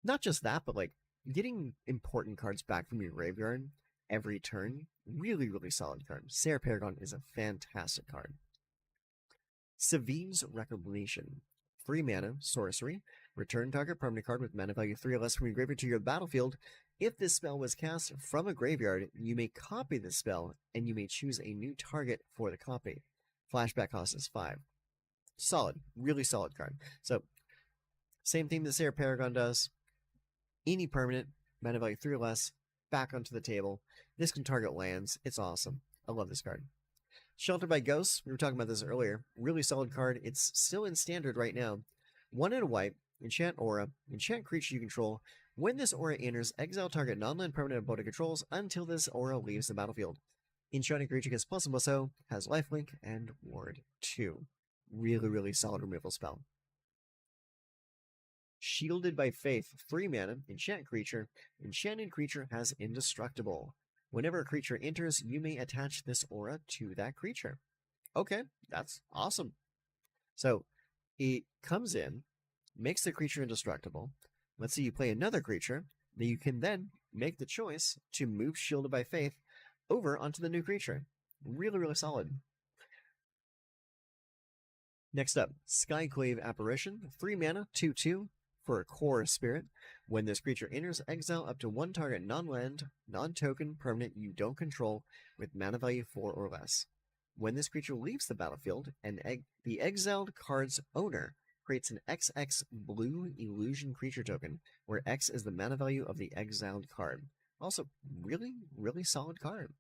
A: not just that, but like getting important cards back from your graveyard every turn, really, really solid card. Sarah Paragon is a fantastic card. Savine's Reclamation. 3 mana, sorcery. Return target permanent card with mana value 3 or less from your graveyard to your battlefield. If this spell was cast from a graveyard, you may copy this spell, and you may choose a new target for the copy. Flashback cost is 5. Solid. Really solid card. So, same thing that Sarah Paragon does. Any permanent, mana value 3 or less, back onto the table. This can target lands. It's awesome. I love this card. Sheltered by Ghosts, we were talking about this earlier. Really solid card. It's still in standard right now. 1 and a white, enchant aura, enchant creature you control. When this aura enters, exile target non-land permanent opponent controls until this aura leaves the battlefield. Enchanting creature gets +1/+0, has lifelink, and ward 2. Really, really solid removal spell. Shielded by Faith, 3 mana, enchant creature. Enchanted creature has indestructible. Whenever a creature enters, you may attach this aura to that creature. Okay, that's awesome. So it comes in, makes the creature indestructible. Let's say you play another creature, then you can then make the choice to move Shielded by Faith over onto the new creature. Really, really solid. Next up, Skyclave Apparition, 3 mana, 2/2 for a core spirit. When this creature enters, exile up to 1 target non-land, non-token permanent you don't control with mana value 4 or less. When this creature leaves the battlefield, the exiled card's owner creates an XX blue illusion creature token, where X is the mana value of the exiled card. Also, really, really solid card.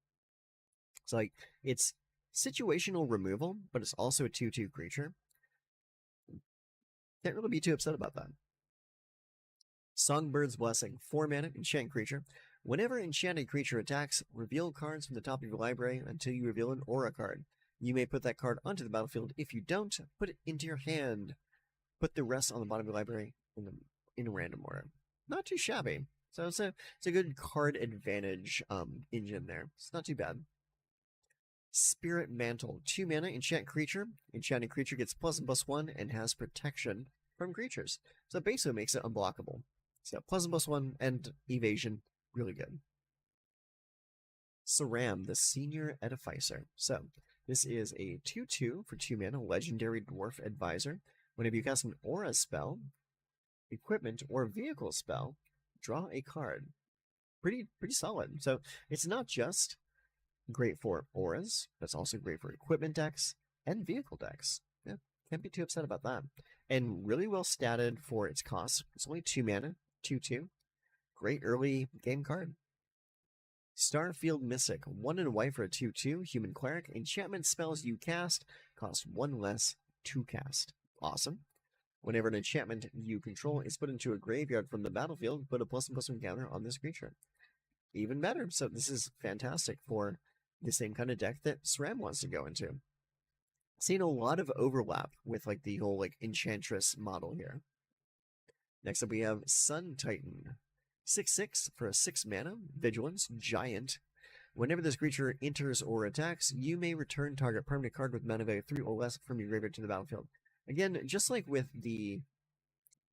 A: It's like, it's situational removal, but it's also a 2/2 creature. Can't really be too upset about that. Songbird's Blessing, 4 mana, enchant creature. Whenever enchanted creature attacks, reveal cards from the top of your library until you reveal an aura card. You may put that card onto the battlefield. If you don't, put it into your hand. Put the rest on the bottom of your library in random order. Not too shabby. So it's a good card advantage engine there. It's not too bad. Spirit Mantle, 2 mana, enchant creature. Enchanted creature gets +1/+1 and has protection from creatures. So it basically makes it unblockable. So +1/+1 and evasion, really good. Saram, the Senior Edificer. So this is a 2/2 for 2 mana, Legendary Dwarf Advisor. Whenever you cast an aura spell, equipment, or vehicle spell, draw a card. Pretty solid. So it's not just great for auras, but it's also great for equipment decks and vehicle decks. Yeah, can't be too upset about that. And really well statted for its cost. It's only 2 mana, 2/2. Great early game card. Starfield Mystic, 1 and a white for a 2/2, human cleric. Enchantment spells you cast cost 1 less to cast. Awesome. Whenever an enchantment you control is put into a graveyard from the battlefield, put a +1/+1 counter on this creature. Even better. So this is fantastic for the same kind of deck that SRAM wants to go into. Seeing a lot of overlap with like the whole like Enchantress model here. Next up we have Sun Titan. 6/6 for a 6 mana, Vigilance, Giant. Whenever this creature enters or attacks, you may return target permanent card with mana value 3 or less from your graveyard to the battlefield. Again, just like with the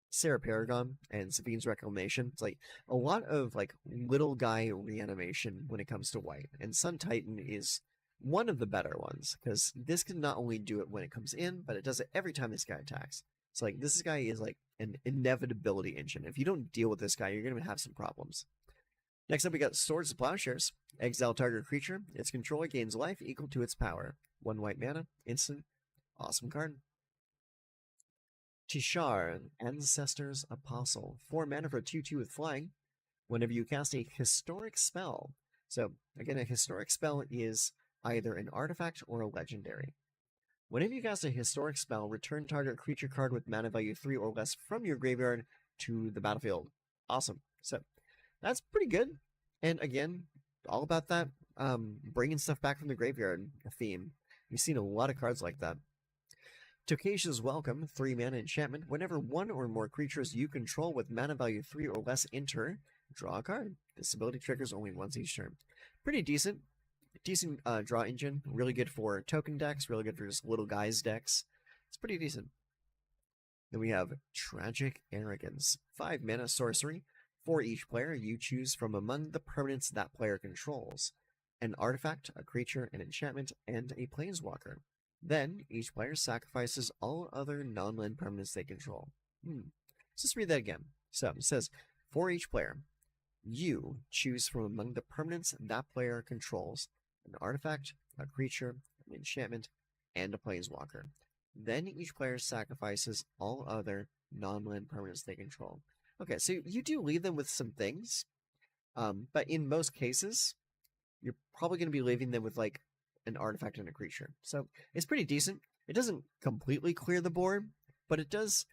A: Sarah Paragon and Sabine's Reclamation, it's like a lot of like little guy reanimation when it comes to white. And Sun Titan is one of the better ones, because this can not only do it when it comes in, but it does it every time this guy attacks. So like this guy is like an inevitability engine. If you don't deal with this guy, you're gonna have some problems. Next up, we got Swords of Plowshares. Exile target creature. Its controller gains life equal to its power. 1 white mana, instant. Awesome card. Tishar, Ancestor's Apostle. 4 mana for a 2/2 with flying. Whenever you cast a historic spell. So, again, a historic spell is either an artifact or a legendary. Whenever you cast a historic spell, return target creature card with mana value 3 or less from your graveyard to the battlefield. Awesome. So, that's pretty good. And again, all about that bringing stuff back from the graveyard theme. You've seen a lot of cards like that. Tokashi's Welcome, 3 mana enchantment. Whenever one or more creatures you control with mana value 3 or less enter, draw a card. This ability triggers only once each turn. Pretty decent. Decent draw engine. Really good for token decks. Really good for just little guys decks. It's pretty decent. Then we have Tragic Arrogance. 5 mana sorcery. For each player, you choose from among the permanents that player controls. An artifact, a creature, an enchantment, and a planeswalker. Then, each player sacrifices all other non-land permanents they control. Let's just read that again. So, it says, for each player, you choose from among the permanents that player controls an artifact, a creature, an enchantment, and a planeswalker. Then, each player sacrifices all other non-land permanents they control. Okay, so you do leave them with some things, but in most cases, you're probably going to be leaving them with, like, an artifact and a creature. So it's pretty decent. It doesn't completely clear the board, but it does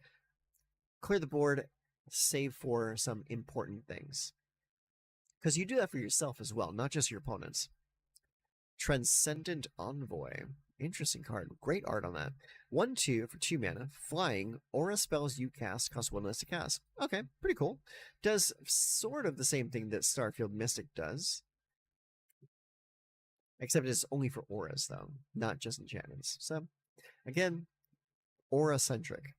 A: clear the board save for some important things. Because you do that for yourself as well, not just your opponents. Transcendent Envoy. Interesting card. Great art on that. 1/2 for 2 mana. Flying. Aura spells you cast cost 1 less to cast. Okay, pretty cool. Does sort of the same thing that Starfield Mystic does. Except it's only for auras, though, not just enchantments. So, again, aura-centric.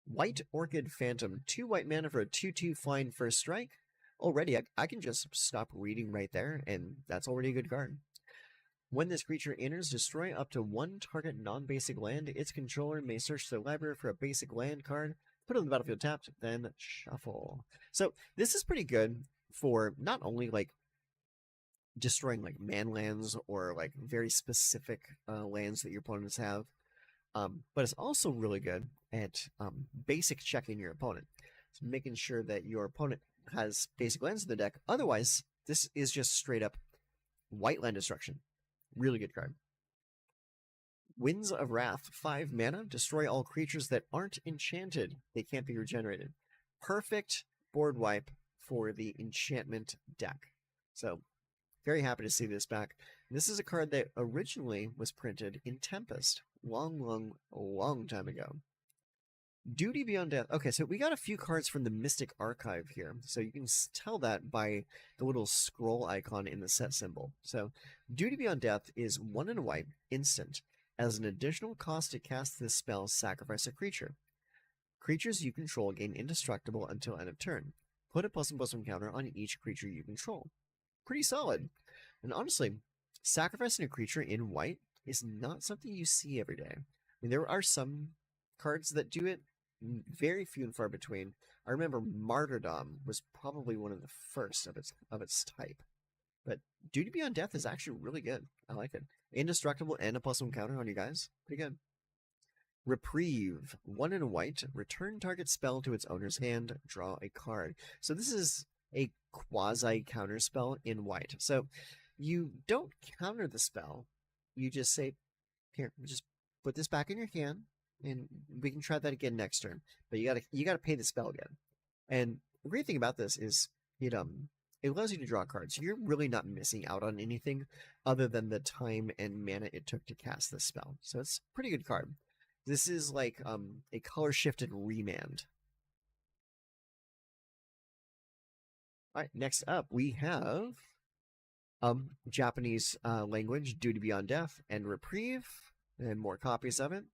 A: White Orchid Phantom. 2 white mana for a 2/2 flying first strike. Already, I can just stop reading right there, and that's already a good card. When this creature enters, destroy up to 1 target non-basic land. Its controller may search the library for a basic land card, put it on the battlefield tapped, then shuffle. So, this is pretty good for not only, like, destroying like man lands or like very specific lands that your opponents have, but it's also really good at basic checking your opponent. So making sure that your opponent has basic lands in the deck. Otherwise, this is just straight up white land destruction. Really good card. Winds of Wrath, 5 mana, destroy all creatures that aren't enchanted. They can't be regenerated. Perfect board wipe for the enchantment deck. So very happy to see this back. This is a card that originally was printed in Tempest. Long time ago. Duty Beyond Death. Okay, so we got a few cards from the Mystic Archive here. So you can tell that by the little scroll icon in the set symbol. So Duty Beyond Death is 1 and a white, instant. As an additional cost to cast this spell, sacrifice a creature. Creatures you control gain indestructible until end of turn. Put a +1/+1 counter on each creature you control. Pretty solid. And honestly, sacrificing a creature in white is not something you see every day. I mean, there are some cards that do it, very few and far between. I remember Martyrdom was probably one of the first of its type. But Duty Beyond Death is actually really good. I like it. Indestructible and a +1 counter on you guys. Pretty good. Reprieve. 1 and a white. Return target spell to its owner's hand. Draw a card. So this is a quasi-counter spell in white. So you don't counter the spell. You just say, here, just put this back in your hand, and we can try that again next turn. But you gotta pay the spell again. And the great thing about this is it allows you to draw cards. So you're really not missing out on anything other than the time and mana it took to cast this spell. So it's a pretty good card. This is like a color-shifted Remand. All right, next up we have Japanese language, Duty Beyond Death, and Reprieve, and more copies of it.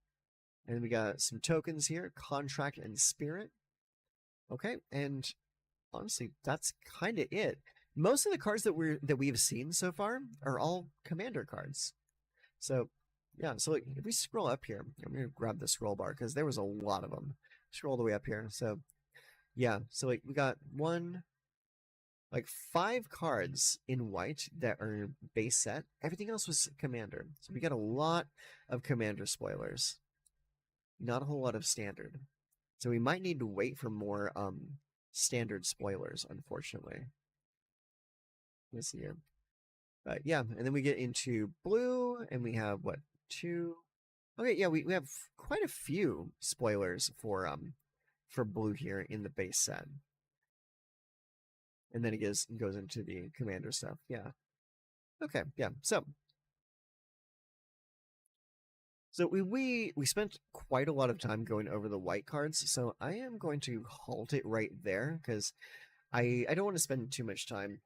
A: And we got some tokens here, Contract and Spirit. Okay, and honestly, that's kind of it. Most of the cards that we've seen so far are all commander cards. So, yeah, so like, if we scroll up here, I'm going to grab the scroll bar because there was a lot of them. Scroll all the way up here. So, yeah, so like we got like 5 cards in white that are base set. Everything else was commander. So we got a lot of commander spoilers. Not a whole lot of standard. So we might need to wait for more standard spoilers, unfortunately. Let's see here. But yeah, and then we get into blue, and we have what, 2? Okay, yeah, we have quite a few spoilers for blue here in the base set. And then it goes into the commander stuff. Yeah. Okay, yeah. So we spent quite a lot of time going over the white cards, so I am going to halt it right there because I don't want to spend too much time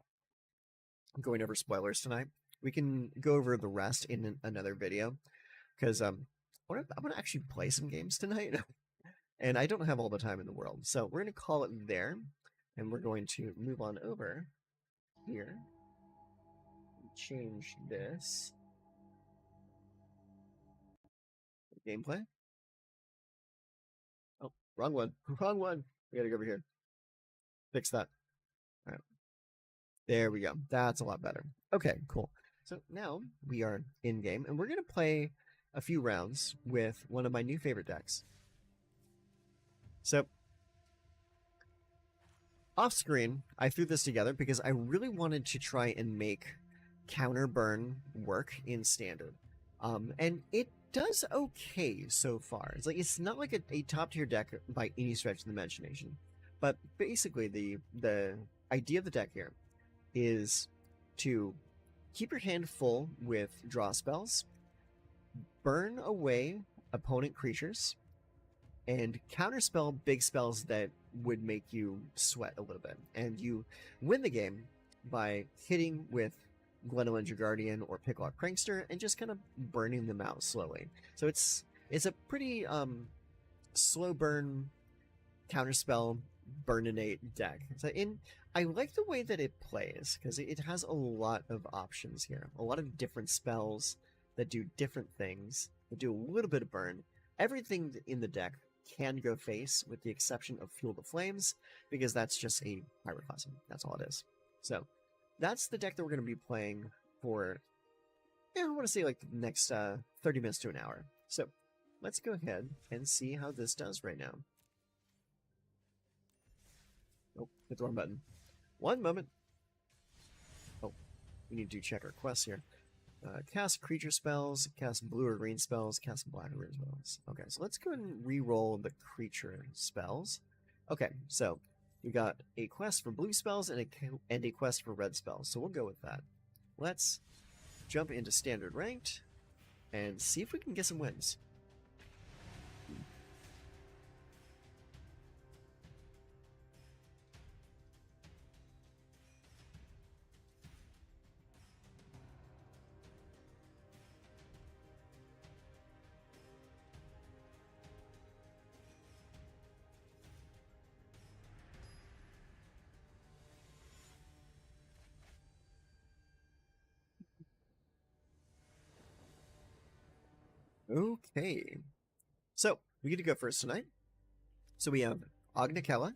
A: going over spoilers tonight. We can go over the rest in another video because I want to actually play some games tonight, and I don't have all the time in the world. So we're going to call it there, and we're going to move on over here. Change this. Gameplay. Oh, wrong one. Wrong one. We gotta go over here. Fix that. All right. There we go. That's a lot better. Okay, cool. So now we are in game, and we're gonna play a few rounds with one of my new favorite decks. So off screen, I threw this together because I really wanted to try and make counter burn work in standard. And it does okay so far. It's not like a top tier deck by any stretch of the imagination. But basically the idea of the deck here is to keep your hand full with draw spells, burn away opponent creatures, and counterspell big spells that would make you sweat a little bit. And you win the game by hitting with Glenelyn Guardian or Picklock Prankster and just kind of burning them out slowly. So it's a pretty slow burn counterspell burninate deck. So I like the way that it plays because it has a lot of options here, a lot of different spells that do different things, that do a little bit of burn. Everything in the deck can go face with the exception of Fuel the Flames because that's just a pyroclasm. That's all it is. So that's the deck that we're going to be playing for, I want to say like the next 30 minutes to an hour. So let's go ahead and see how this does right now. Oh, hit the wrong button. One moment. Oh, we need to check our quests here. Cast creature spells, cast blue or green spells, cast black or green spells. Okay, so let's go and re-roll the creature spells. Okay, so we got a quest for blue spells and a quest for red spells, so we'll go with that. Let's jump into standard ranked and see if we can get some wins. Okay, so we get to go first tonight. So we have Agnikella,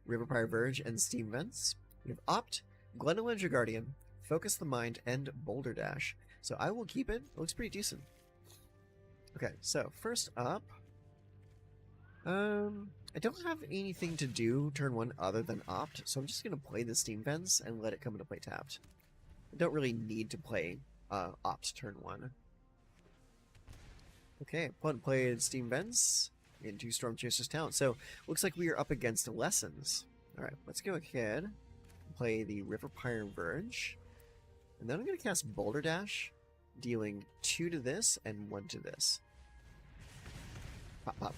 A: Riverpire Verge, and Steam Vents. We have Opt, Glenelyn Guardian, Focus the Mind, and Boulder Dash. So I will keep it. It looks pretty decent. Okay, so first up, I don't have anything to do turn 1 other than Opt, so I'm just going to play the Steam Vents and let it come into play tapped. I don't really need to play Opt turn 1. Okay, opponent played Steam Vents into Storm Chaser's Talent. So, looks like we are up against Lessons. Alright, let's go ahead and play the Riverpire Verge. And then I'm going to cast Boulder Dash, dealing 2 to this and 1 to this. Pop, pop.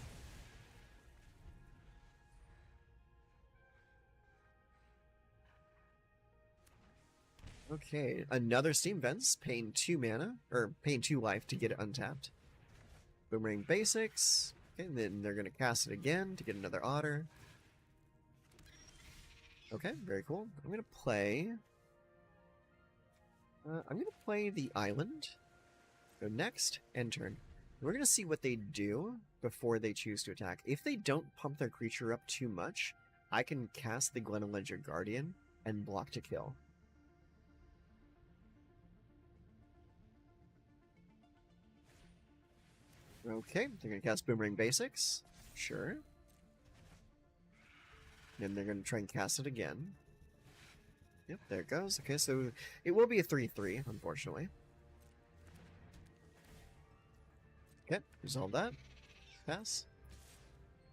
A: Okay, another Steam Vents, paying 2 mana, or paying 2 life to get it untapped. Boomerang Basics. Okay, and then they're going to cast it again to get another Otter. Okay, very cool. I'm going to play... the Island. Go next, end turn. We're going to see what they do before they choose to attack. If they don't pump their creature up too much, I can cast the Glen Ledger Guardian and block to kill. Okay, they're going to cast Boomerang Basics. Sure. Then they're going to try and cast it again. Yep, there it goes. Okay, so it will be a 3-3, unfortunately. Okay, resolve that. Pass.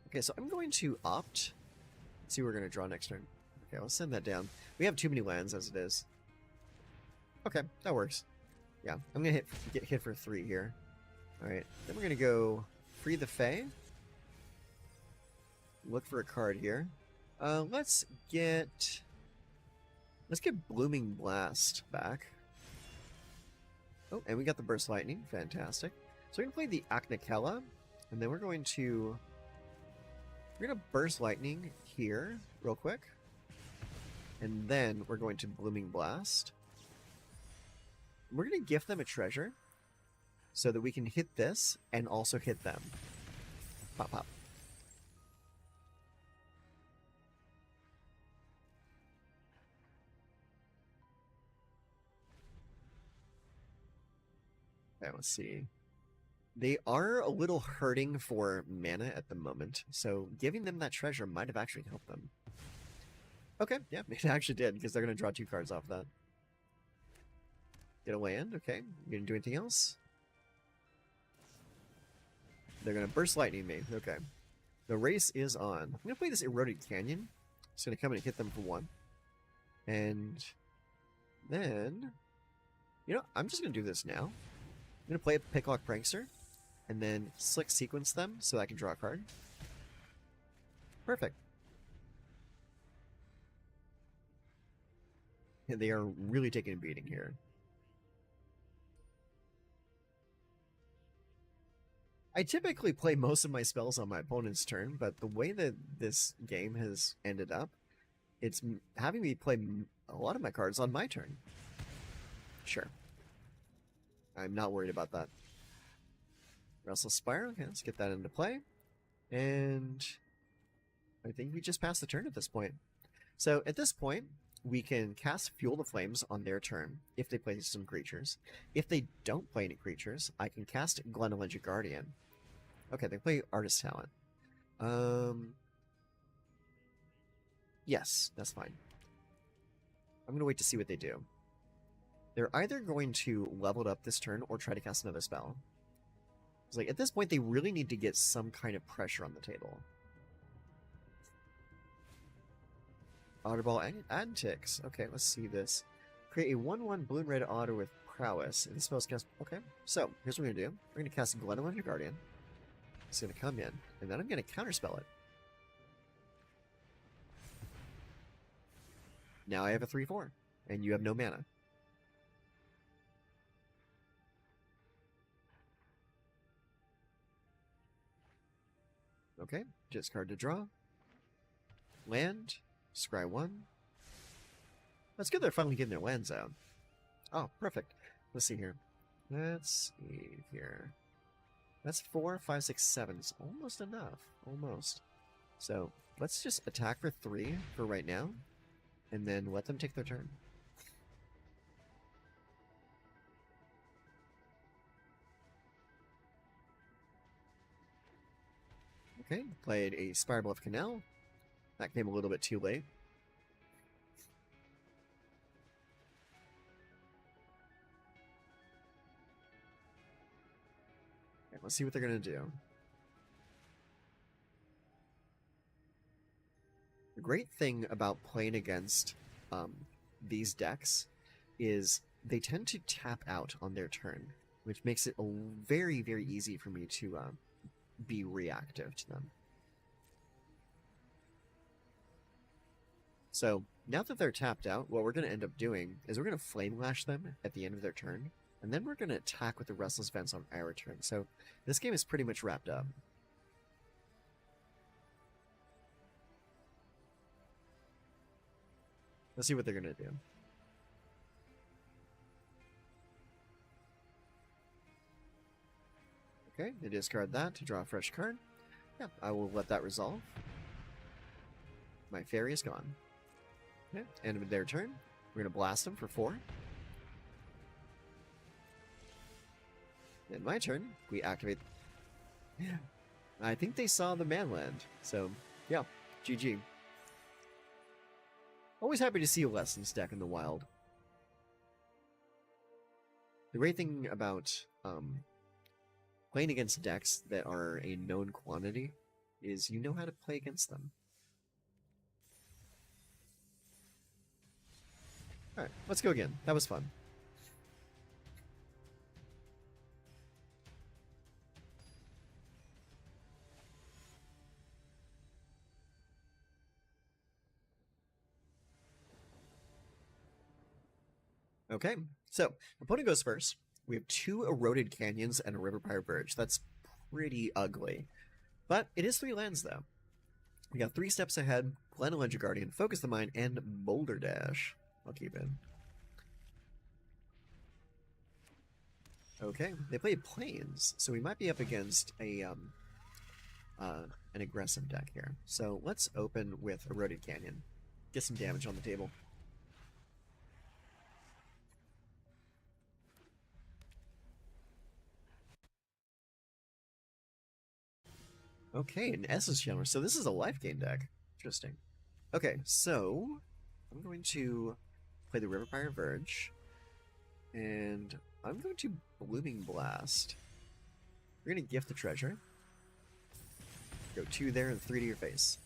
A: Okay, so I'm going to opt. Let's see what we're going to draw next turn. Okay, let's send that down. We have too many lands as it is. Okay, that works. Yeah, I'm going to get hit for 3 here. Alright, then we're going to go free the Fae. Look for a card here. Let's get Blooming Blast back. Oh, and we got the Burst Lightning. Fantastic. So we're going to play the Aknakella, and then we're going to Burst Lightning here real quick. And then we're going to Blooming Blast. We're going to gift them a treasure so that we can hit this and also hit them. Pop, pop. Okay, let's see. They are a little hurting for mana at the moment, so giving them that treasure might have actually helped them. Okay, yeah, it actually did, because they're going to draw 2 cards off that. Get a land, okay. You going to do anything else? They're going to Burst Lightning me, okay. The race is on. I'm going to play this Eroded Canyon. It's going to come in and hit them for 1. And then, you know, I'm just going to do this now. I'm going to play a Picklock Prankster, and then Slick Sequence them so I can draw a card. Perfect. And they are really taking a beating here. I typically play most of my spells on my opponent's turn, but the way that this game has ended up, it's having me play a lot of my cards on my turn. Sure. I'm not worried about that. Restless Spiral, okay, let's get that into play. And I think we just passed the turn at this point. So at this point, we can cast Fuel the Flames on their turn if they play some creatures. If they don't play any creatures, I can cast Glen Ledger Guardian. Okay, they play Artist Talent. Yes, that's fine. I'm going to wait to see what they do. They're either going to level it up this turn or try to cast another spell. It's like, at this point, they really need to get some kind of pressure on the table. Otterball Antics. Okay, let's see this. Create a 1/1 blue and red otter with prowess. And the spell's cast. Okay, so here's what we're going to do. We're going to cast Glen Ledger Guardian. It's going to come in, and then I'm going to counterspell it. Now I have a 3/4, and you have no mana. Okay, discard to draw. Land. Scry 1. That's good they're finally getting their lands out. Oh, perfect. Let's see here. Let's see here. That's 4, 5, 6, 7. It's almost enough. Almost. So, let's just attack for 3 for right now. And then let them take their turn. Okay, played a Spirebluff Canal. That came a little bit too late. Okay, let's see what they're going to do. The great thing about playing against these decks is they tend to tap out on their turn, which makes it very, very easy for me to be reactive to them. So now that they're tapped out, what we're going to end up doing is we're going to Flame Lash them at the end of their turn, and then we're going to attack with the Restless Vents on our turn. So this game is pretty much wrapped up. Let's see what they're going to do. Okay, they discard that to draw a fresh card. Yeah, I will let that resolve. My fairy is gone. Okay, end of their turn. We're going to blast them for 4. Then my turn, we activate. I think they saw the Manland. So, yeah, GG. Always happy to see a Lessons deck in the wild. The great thing about playing against decks that are a known quantity is you know how to play against them. Alright, let's go again. That was fun. Okay, so opponent goes first. We have 2 Eroded Canyons and a Riverpire Verge. That's pretty ugly. But it is 3 lands, though. We got 3 steps ahead, Glenelenge Guardian, Focus the Mind, and Boulder Dash. I'll keep it. Okay, they play Plains, so we might be up against a an aggressive deck here. So let's open with Eroded Canyon. Get some damage on the table. Okay, an Essence Channeler. So this is a life gain deck. Interesting. Okay, so I'm going to play the Riverfire Verge, and I'm going to Blooming Blast. We're going to gift the treasure. Go 2 there and 3 to your face.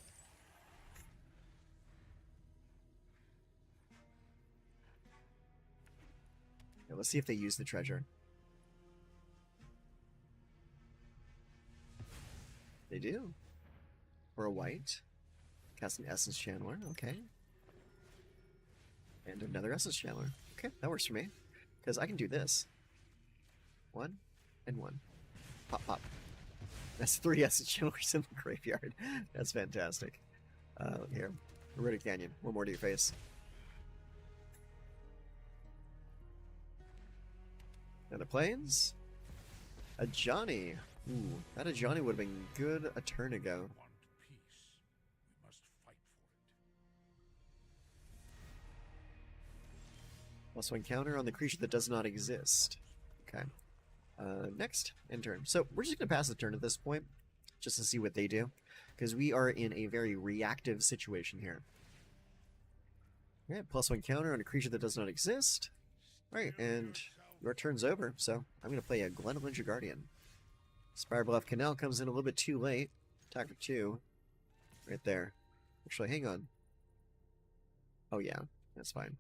A: Now let's see if they use the treasure. They do. For a white. Cast an Essence Channeler. Okay. And another Essence Channeler. Okay, that works for me. Because I can do this. 1 and 1. Pop, pop. That's 3 Essence Channelers in the graveyard. That's fantastic. Here. Eroded Canyon. 1 more to your face. Now the plains. A Johnny. Ooh, that a Johnny would have been good a turn ago. Also encounter on the creature that does not exist. Okay. Next, end turn. So we're just going to pass the turn at this point, just to see what they do, because we are in a very reactive situation here. Alright, +1 counter on a creature that does not exist. Alright, and your turn's over, so I'm going to play a Glenelenge Guardian. Spirebluff Canal comes in a little bit too late. Attack for 2. Right there. Actually, hang on. Oh yeah, that's fine.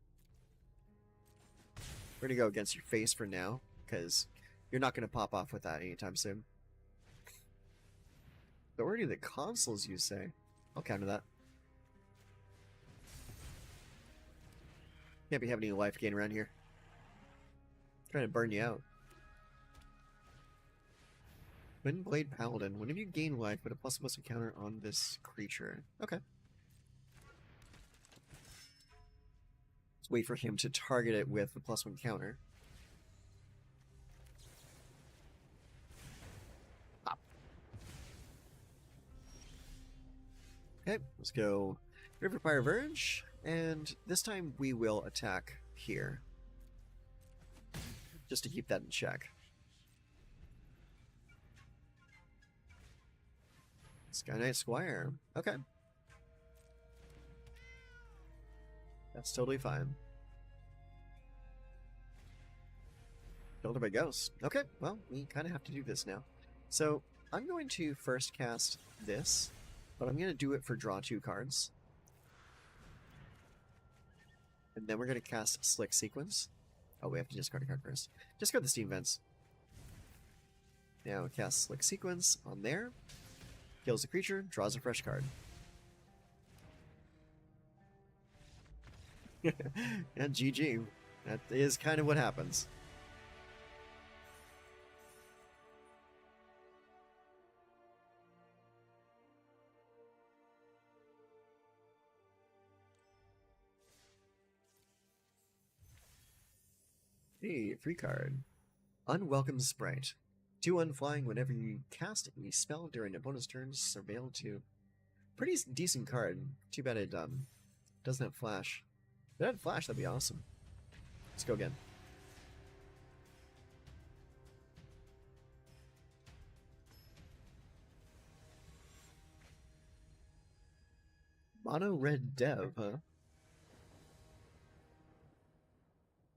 A: We're going to go against your face for now, because you're not going to pop off with that anytime soon. Authority of the Consuls, you say? I'll counter that. Can't be having any life gain around here. Trying to burn you out. Windblade Paladin. Whenever you gain life, put a +1 counter on this creature. Okay. Let's wait for him to target it with the +1 counter. Pop. Okay, let's go Riverfire Verge, and this time we will attack here. Just to keep that in check. Sky Knight Squire. Okay. That's totally fine. Builder by Ghost. Okay, well, we kind of have to do this now. So, I'm going to first cast this, but I'm going to do it for draw 2 cards. And then we're going to cast Slick Sequence. Oh, we have to discard a card first. Discard the Steam Vents. Now cast Slick Sequence on there. Kills the creature, draws a fresh card. And GG. That is kind of what happens. Hey, free card. Unwelcome Sprite. 2 unflying whenever you cast a spell during opponent's turns, surveil 2. Pretty decent card. Too bad it doesn't have flash. If it had flash, that'd be awesome. Let's go again. Mono red dev, huh?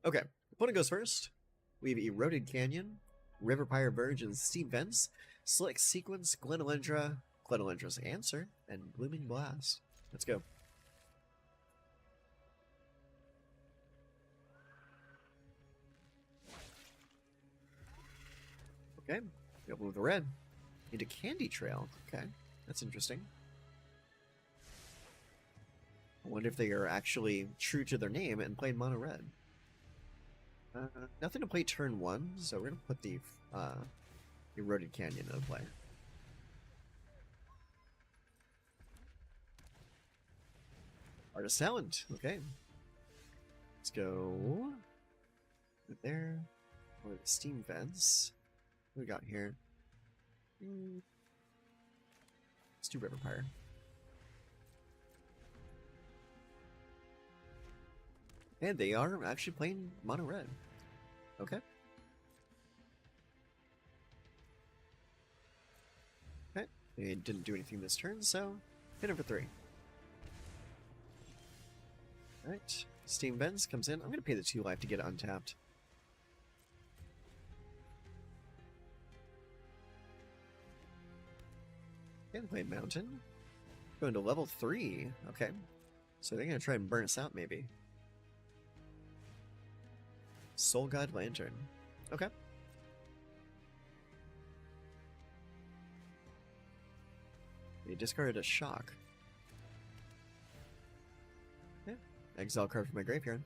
A: Okay, opponent goes first. We have Eroded Canyon, River Pyre Verge, and Steam Vents, Slick Sequence, Glenolendra, Glenolendra's Answer, and Blooming Blast. Let's go. Okay, we open with the red. Into Candy Trail. Okay, that's interesting. I wonder if they are actually true to their name and played mono red. Nothing to play turn 1, so we're gonna put the Eroded Canyon into play. Artist Talent, okay. Let's go right there. Or the Steam Vents. What we got here? Let's do River Pyre. And they are actually playing mono red. Okay. Okay. They didn't do anything this turn, so hit him for 3. Alright. Steam Vents comes in. I'm going to pay the 2 life to get it untapped. Okay, play Mountain. Going to level 3. Okay. So they're going to try and burn us out, maybe. Soul God Lantern. Okay. They discarded a Shock. Yeah. Exile card from my graveyard.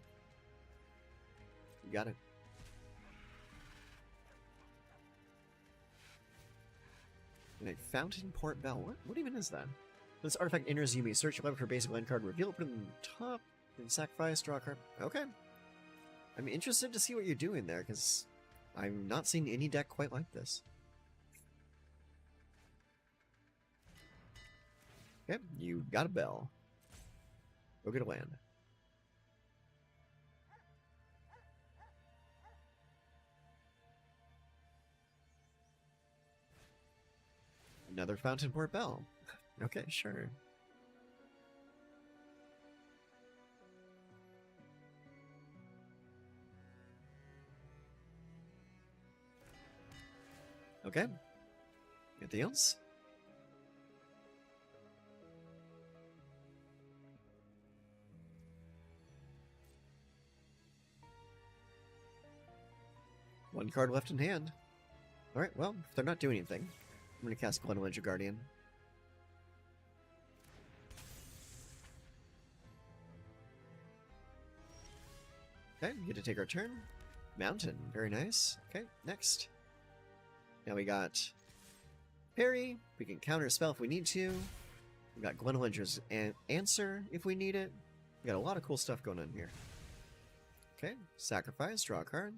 A: You got it. And a Fountain Port Bell. What even is that? This artifact enters, you may search your library for a basic land card, reveal it, put it on the top, then sacrifice, draw a card. Okay. I'm interested to see what you're doing there, because I've not seen any deck quite like this. Okay, you got a bell. Go get a land. Another Fountain Port Bell. Okay, sure. Okay. Anything else? One card left in hand. Alright, well, if they're not doing anything, I'm going to cast Glenolendra's Guardian. Okay, we get to take our turn. Mountain, very nice. Okay, next. Now we got Parry. We can counter a spell if we need to. We got Glenolendra's Answer if we need it. We got a lot of cool stuff going on here. Okay, sacrifice, draw a card.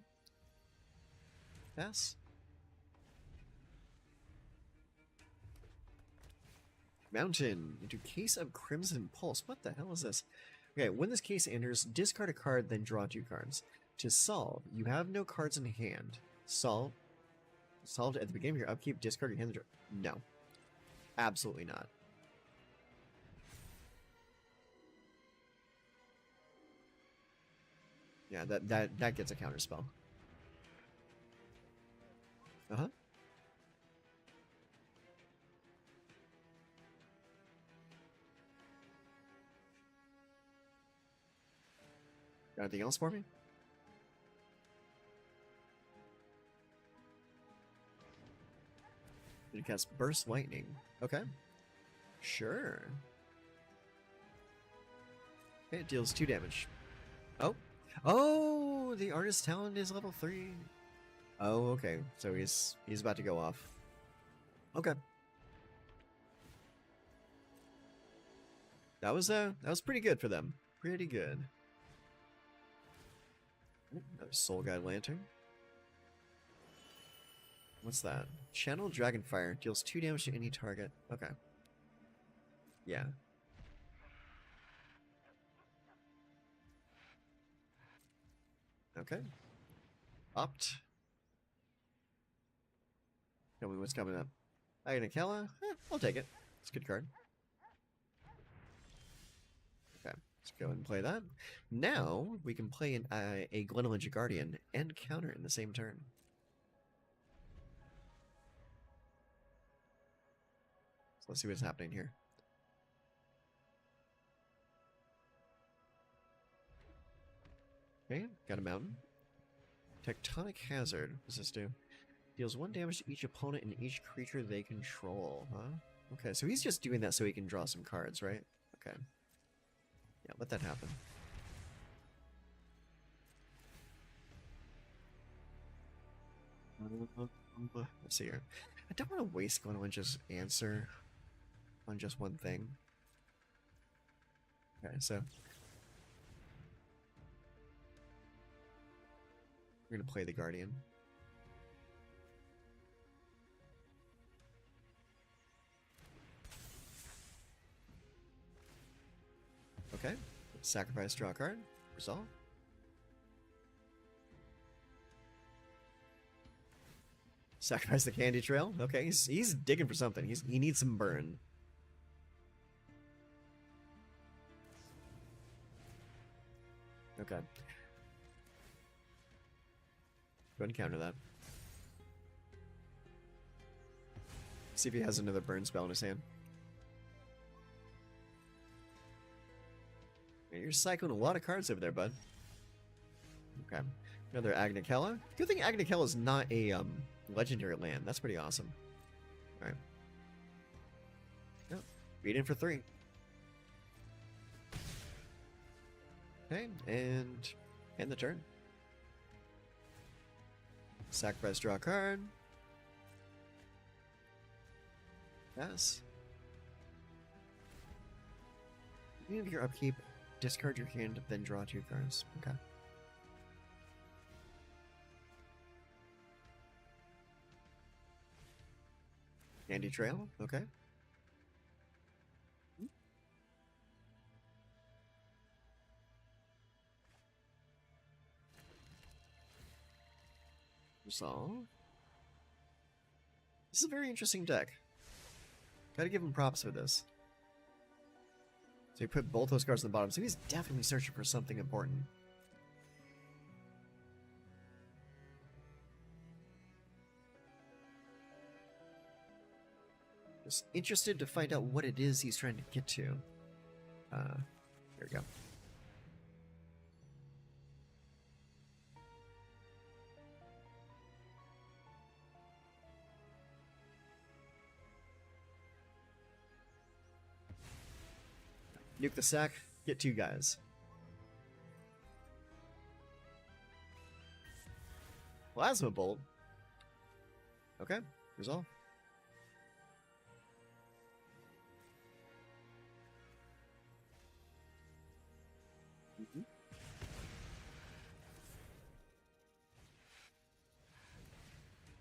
A: Pass. Mountain into Case of Crimson Pulse. What the hell is this? Okay, when this case enters, discard a card, then draw 2 cards. To solve, you have no cards in hand. Solved at the beginning of your upkeep, discard your hand. No. Absolutely not. Yeah, that gets a counter spell. Uh-huh. Got anything else for me? You cast Burst Lightning. Okay. Sure. Okay, it deals 2 damage. Oh. Oh, the artist talent is level 3. Oh, okay. So he's about to go off. Okay. That was pretty good for them. Pretty good. Another Soul Guide Lantern. What's that? Channel Dragonfire. Deals 2 damage to any target. Okay. Yeah. Okay. Opt. Tell me what's coming up. Agnikella? I'll take it. It's a good card. Okay. Let's go and play that. Now, we can play a Glenelenge Guardian and counter in the same turn. So let's see what's happening here. Okay, got a mountain. Tectonic Hazard. What does this do? Deals 1 damage to each opponent and each creature they control, huh? Okay, so he's just doing that so he can draw some cards, right? Okay. Yeah, let that happen. Let's see here. I don't want to waste Glenelenge's answer on just one thing. Okay, so we're gonna play the Guardian. Okay, sacrifice, draw a card, resolve. Sacrifice the Candy Trail. Okay, he's digging for something. He needs some burn. Okay. Go ahead and counter that. See if he has another burn spell in his hand. You're cycling a lot of cards over there, bud. Okay. Another Agnikella. Good thing Agnikella is not a legendary land. That's pretty awesome. Alright. Yep. Beat in for 3. Okay, and end the turn. Sacrifice, draw a card. Pass. Beginning of your upkeep, discard your hand, then draw 2 cards. Okay. Candy Trail, okay. Resolve. This is a very interesting deck. Gotta give him props for this. So he put both those cards on the bottom, so he's definitely searching for something important. Just interested to find out what it is he's trying to get to. Here we go. Nuke the sack, get 2 guys. Plasma Bolt. Okay, resolve.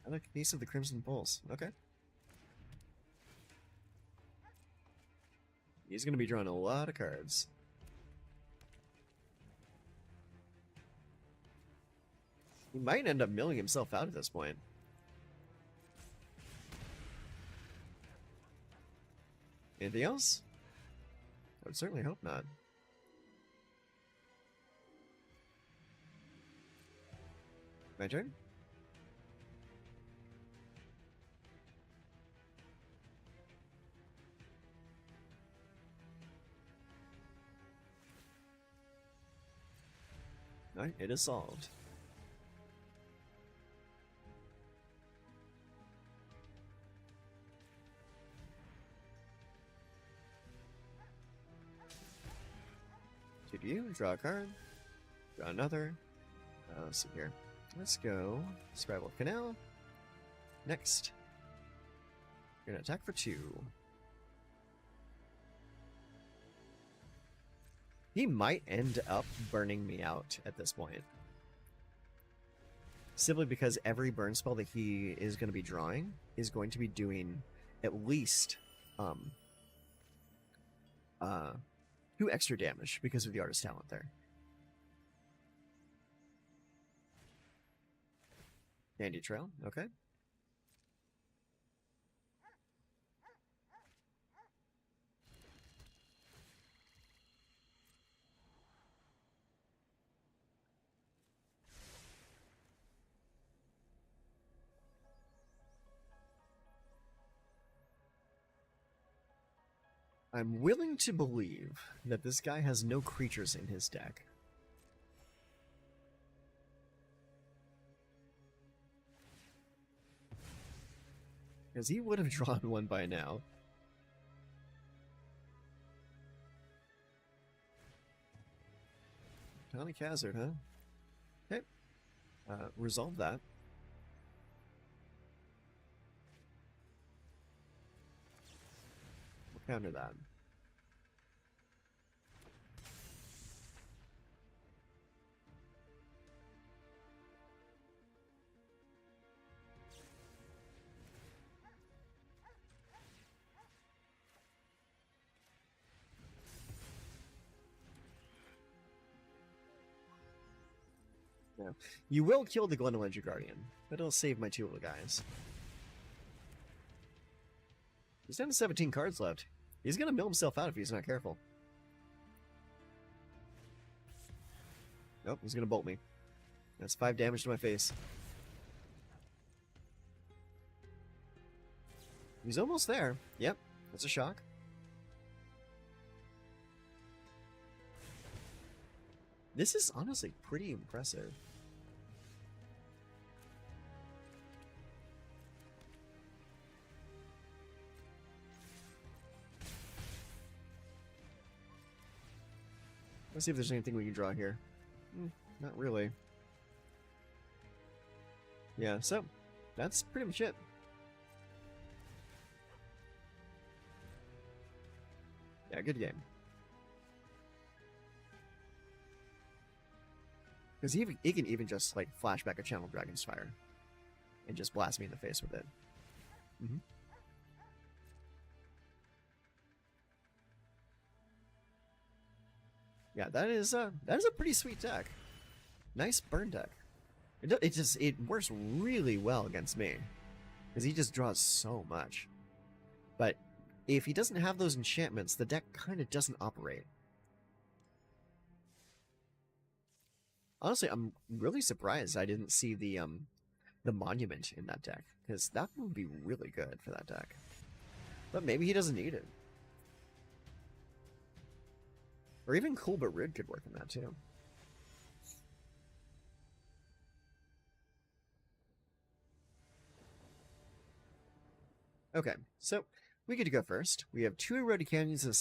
A: I like a piece of the Crimson Pulse. Okay. He's going to be drawing a lot of cards. He might end up milling himself out at this point. Anything else? I would certainly hope not. My turn? Alright, it is solved. Did you draw a card? Got another. Let's see here. Let's go Spiral Canal. Next. You're gonna attack for 2. He might end up burning me out at this point. Simply because every burn spell that he is going to be drawing is going to be doing at least 2 extra damage because of the artist talent there. Candy Trail, okay. I'm willing to believe that this guy has no creatures in his deck. Because he would have drawn one by now. Tonic Hazard, huh? Okay. Resolve that. We'll counter that. Yeah. You will kill the Glenelenge Guardian, but it'll save my 2 little guys. He's down to 17 cards left. He's gonna mill himself out if he's not careful. Nope, he's gonna bolt me. That's 5 damage to my face. He's almost there. Yep, that's a shock. This is honestly pretty impressive. Let's see if there's anything we can draw here. Not really. Yeah, so that's pretty much it. Yeah, good game. Because he can even just like flash back a Channel Dragon's Fire and just blast me in the face with it. Yeah, that is a pretty sweet deck. Nice burn deck. It works really well against me because he just draws so much. But if he doesn't have those enchantments, the deck kind of doesn't operate. Honestly, I'm really surprised I didn't see the monument in that deck, because that would be really good for that deck. But maybe he doesn't need it. Or even Cool But Rude could work in that too. Okay, so we get to go first. We have 2 Eroded Canyons and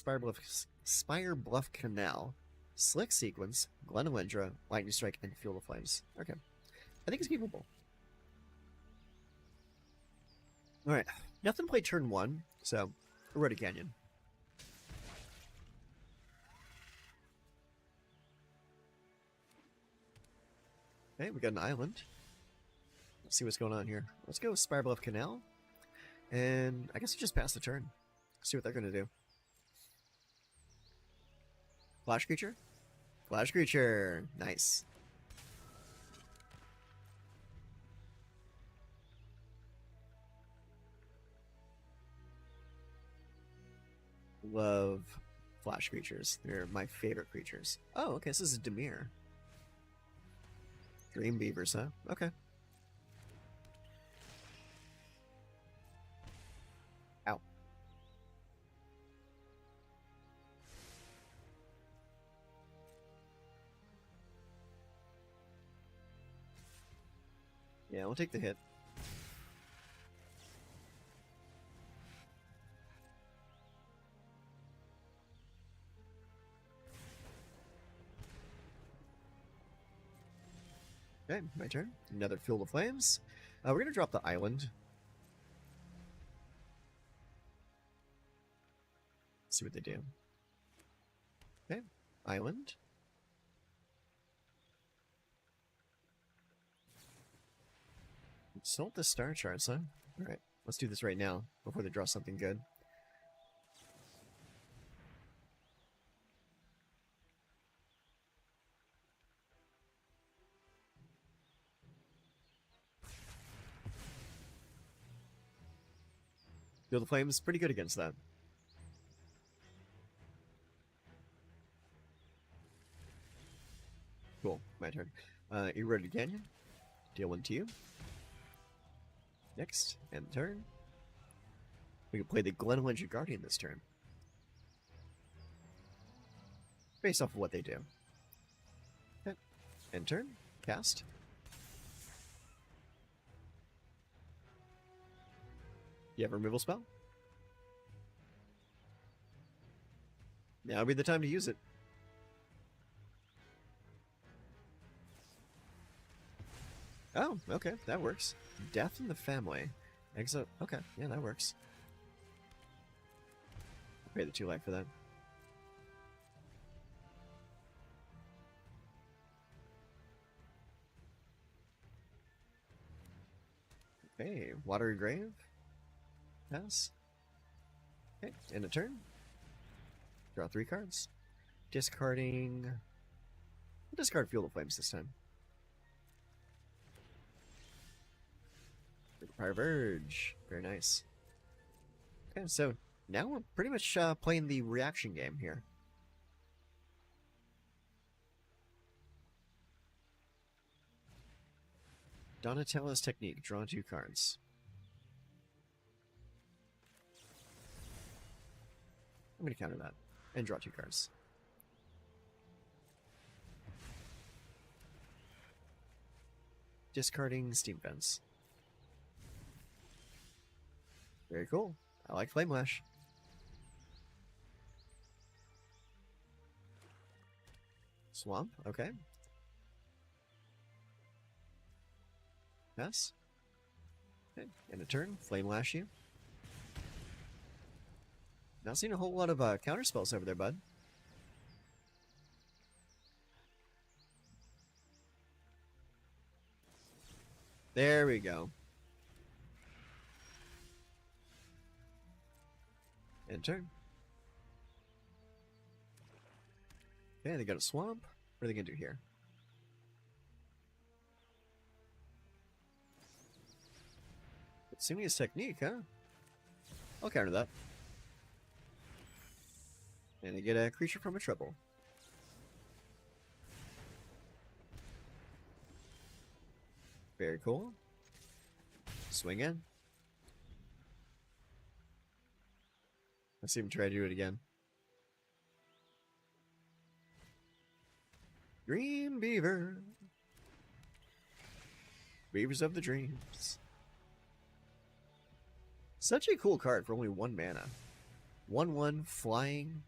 A: Spire Bluff Canal, Slick Sequence, Glenelendra, Lightning Strike, and Field of Flames. Okay. I think it's capable. Alright. Nothing played turn 1, so Eroded Canyon. Okay, we got an island. Let's see what's going on here. Let's go Spire Bluff Canal. And I guess we just pass the turn. See what they're going to do. Flash Creature? Flash Creature! Nice. Love Flash Creatures. They're my favorite creatures. Oh, okay, so this is Dimir. Dream Beavers, huh? Okay. Ow. Yeah, we'll take the hit. Okay, my turn. Another Field of Flames. We're going to drop the island. See what they do. Okay, island. Sold the star charts, huh? Alright, let's do this right now before they draw something good. Field of Flames, pretty good against that. Cool, my turn. Eroded Canyon. Deal 1 to you. Next, end turn. We can play the Glenwind Guardian this turn. Based off of what they do. Okay. End turn. Cast. You have a removal spell? Now would be the time to use it. Oh, okay, that works. Death in the family. Exile. Okay, yeah, that works. Pay the 2 life for that. Okay, Watery Grave. Pass. Okay, end of turn. Draw 3 cards. Discarding. We'll discard Field of Flames this time. Fire Verge. Very nice. Okay, so now we're pretty much playing the reaction game here. Donatello's Technique. Draw 2 cards. I'm going to counter that. And draw 2 cards. Discarding Steam Fence. Very cool. I like Flame Lash. Swamp, okay. Pass. Okay, end of turn. Flame Lash you. Not seeing a whole lot of counter spells over there, bud. There we go. End turn. Okay, they got a swamp. What are they gonna do here? Simius Technique, huh? I'll counter that. And I get a creature from a trouble. Very cool. Swing in. Let's see him try to do it again. Dream Beaver. Beavers of the Dreams. Such a cool card for only 1 mana. 1/1 flying.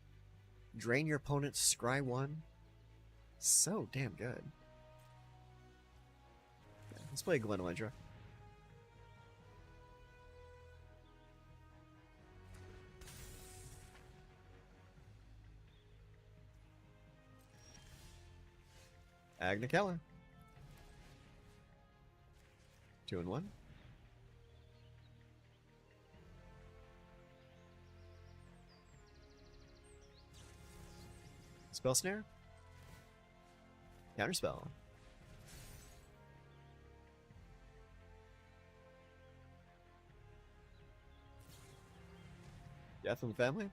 A: Drain your opponent's scry 1. So damn good. Yeah, let's play Glenwindra. Agnicala. 2 and 1. Spell Snare. Counterspell. Death in the family?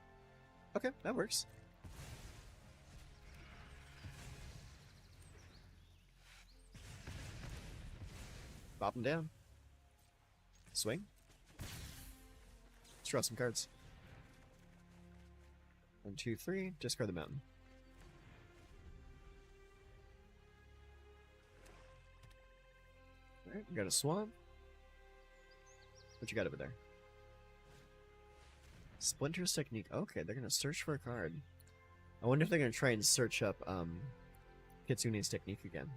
A: Okay, that works. Pop them down. Swing. Let's draw some cards. 1, 2, 3. Discard the mountain. Alright, we got a swamp. What you got over there? Splinter's Technique. Okay, they're gonna search for a card. I wonder if they're gonna try and search up Kitsune's Technique again.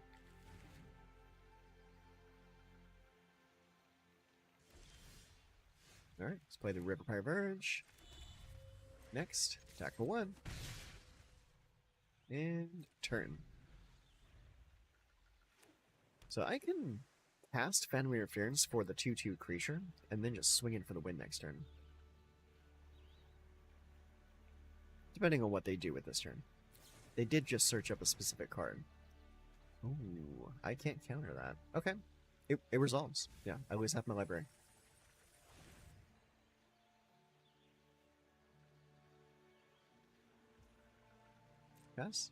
A: Alright, let's play the River Pirate Verge. Next, attack for 1. And turn. So I can cast Phantom Interference for the 2/2 creature, and then just swing in for the win next turn. Depending on what they do with this turn. They did just search up a specific card. Ooh, I can't counter that. Okay. It resolves. Yeah, I lose half my library. Yes?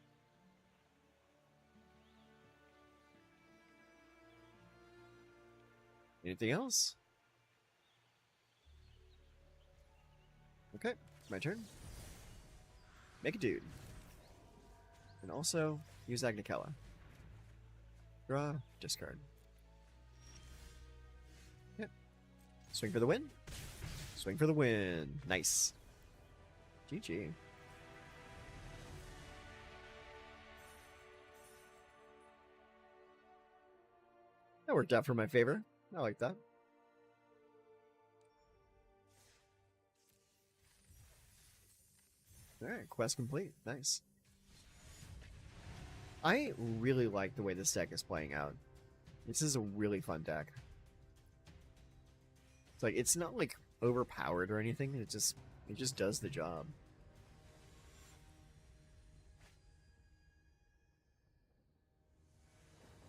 A: Anything else? Okay, my turn. Make a dude. And also, use Agnicella. Draw, discard. Yep. Swing for the win. Swing for the win. Nice. GG. That worked out for my favor. I like that. Alright, quest complete. Nice. I really like the way this deck is playing out. This is a really fun deck. It's like, it's not like overpowered or anything, it just does the job.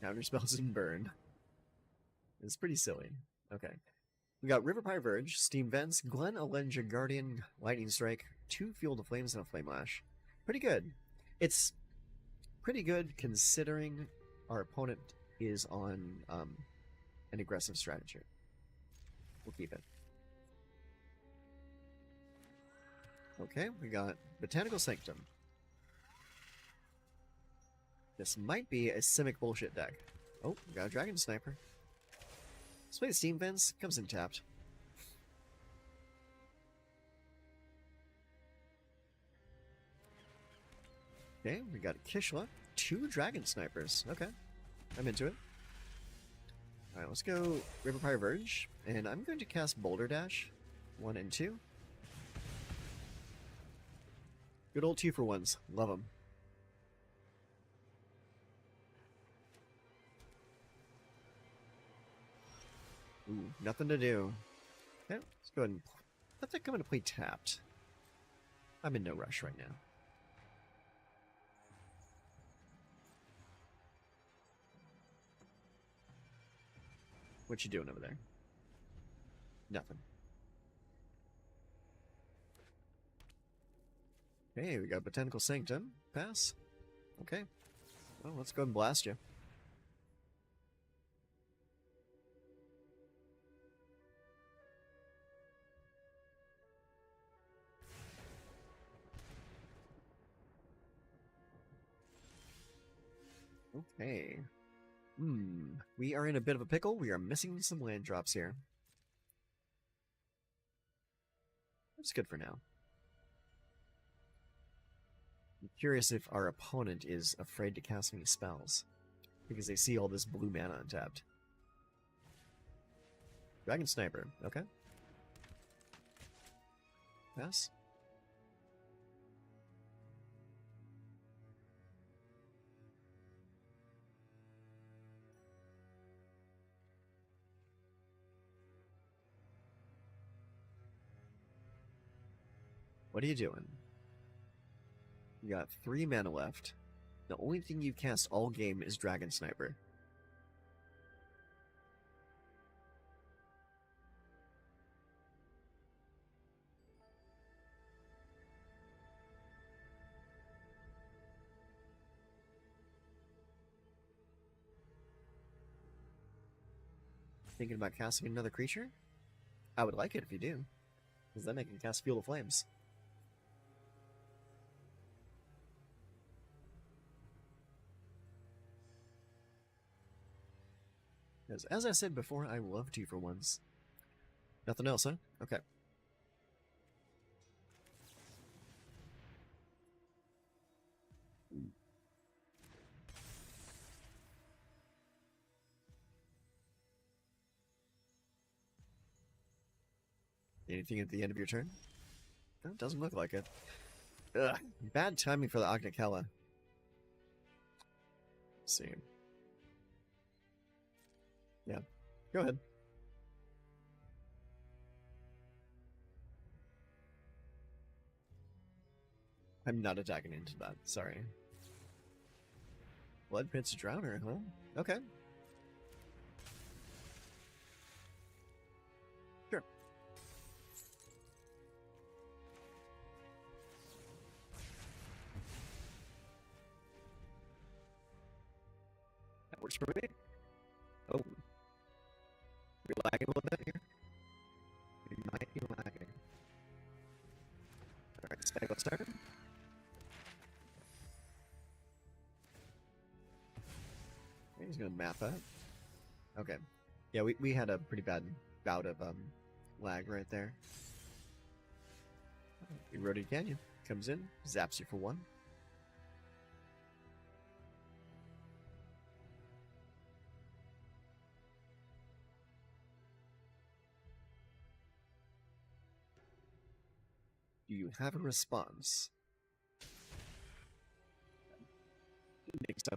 A: Counter spells and burn. It's pretty silly. Okay. We got River Pirate Verge, Steam Vents, Glen Alenja Guardian, Lightning Strike, 2 Fuel to Flames, and a Flame Lash. Pretty good. It's pretty good considering our opponent is on an aggressive strategy. We'll keep it. Okay, we got Botanical Sanctum. This might be a Simic bullshit deck. Oh, we got a Dragon Sniper. Let's play the Steam Vents. Comes in tapped. Okay, we got a Kishla. 2 Dragon Snipers. Okay, I'm into it. Alright, let's go River Pirate Verge. And I'm going to cast Boulder Dash. 1 and 2. Good old 2-for-1s. Love them. Ooh, nothing to do. Okay, let's go ahead and... I think I'm going to play tapped. I'm in no rush right now. What you doing over there? Nothing. Okay, we got Botanical Sanctum. Pass. Okay. Well, let's go ahead and blast you. Okay. We are in a bit of a pickle. We are missing some land drops here. That's good for now. I'm curious if our opponent is afraid to cast any spells, because they see all this blue mana untapped. Dragon Sniper, okay. Pass. What are you doing? You got 3 mana left. The only thing you cast all game is Dragon Sniper. Thinking about casting another creature? I would like it if you do, because then I can cast Fuel of Flames. As I said before, I love 2-for-1s. Nothing else, huh? Okay. Anything at the end of your turn? No, it doesn't look like it. Ugh, bad timing for the Agnikella. Let's see. Yeah, go ahead. I'm not attacking into that, sorry. Blood Pit's Drowner, huh? Okay. Sure. That works for me. Oh. You're lagging a little bit here? You might be lagging. Alright, Staggle started. He's gonna map that. Okay. Yeah, we had a pretty bad bout of lag right there. Eroded Canyon comes in, zaps you for 1. Do you have a response? Didn't think so.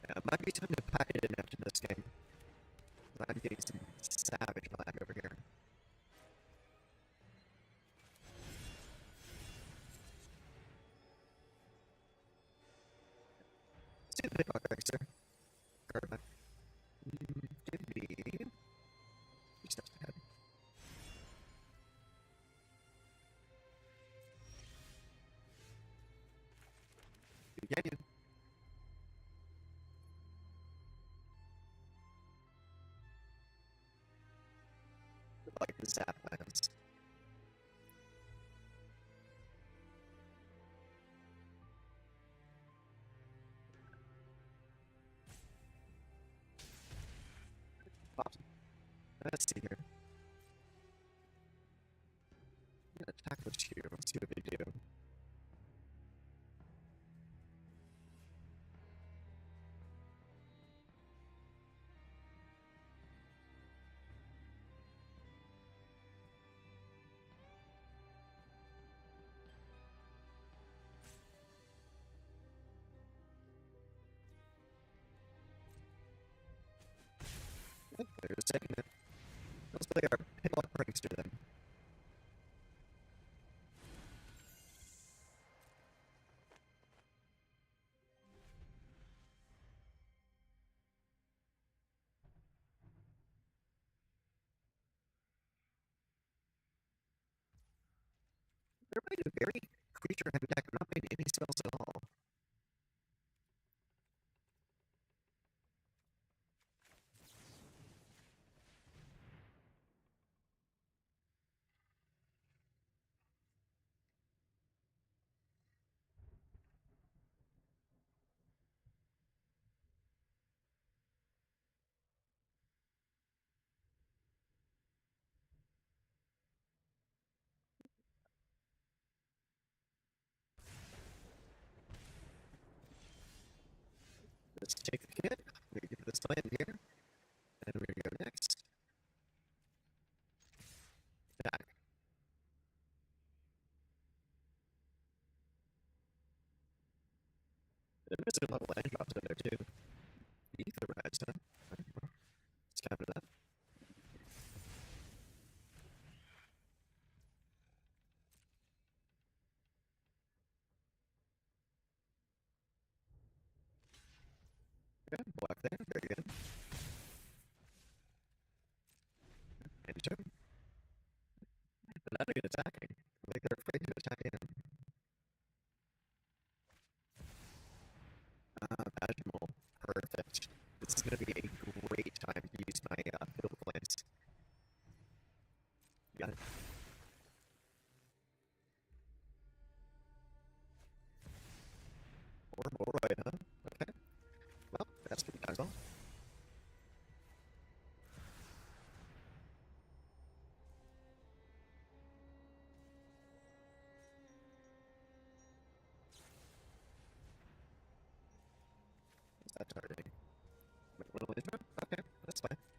A: Yeah, it might be time to pack it in after this game. I'm getting some savage lag over here. Let's do the big rock sir. Card give me 3 steps ahead. Canyon. Like the zap lands. Pops. Let's see here. I'm gonna attack those 2. Let's see what they do. They're just taking it. Let's play our Pitlock Prankster then. They're playing a very creature heavy deck, not playing any spells at all. Let's take the kit. We get this land here. And we're gonna go next. Attack. There's a lot of land drops in there too. Ether rise, huh? Let's counter that. Yeah, block there. Very good. End turn. They're not even attacking. Like they're afraid to attack in. Magical. Perfect. This is going to be a great time to use my field plans. Got it. Or right, huh? Okay. Well, that's pretty nice. Well. that already. Okay, that's fine.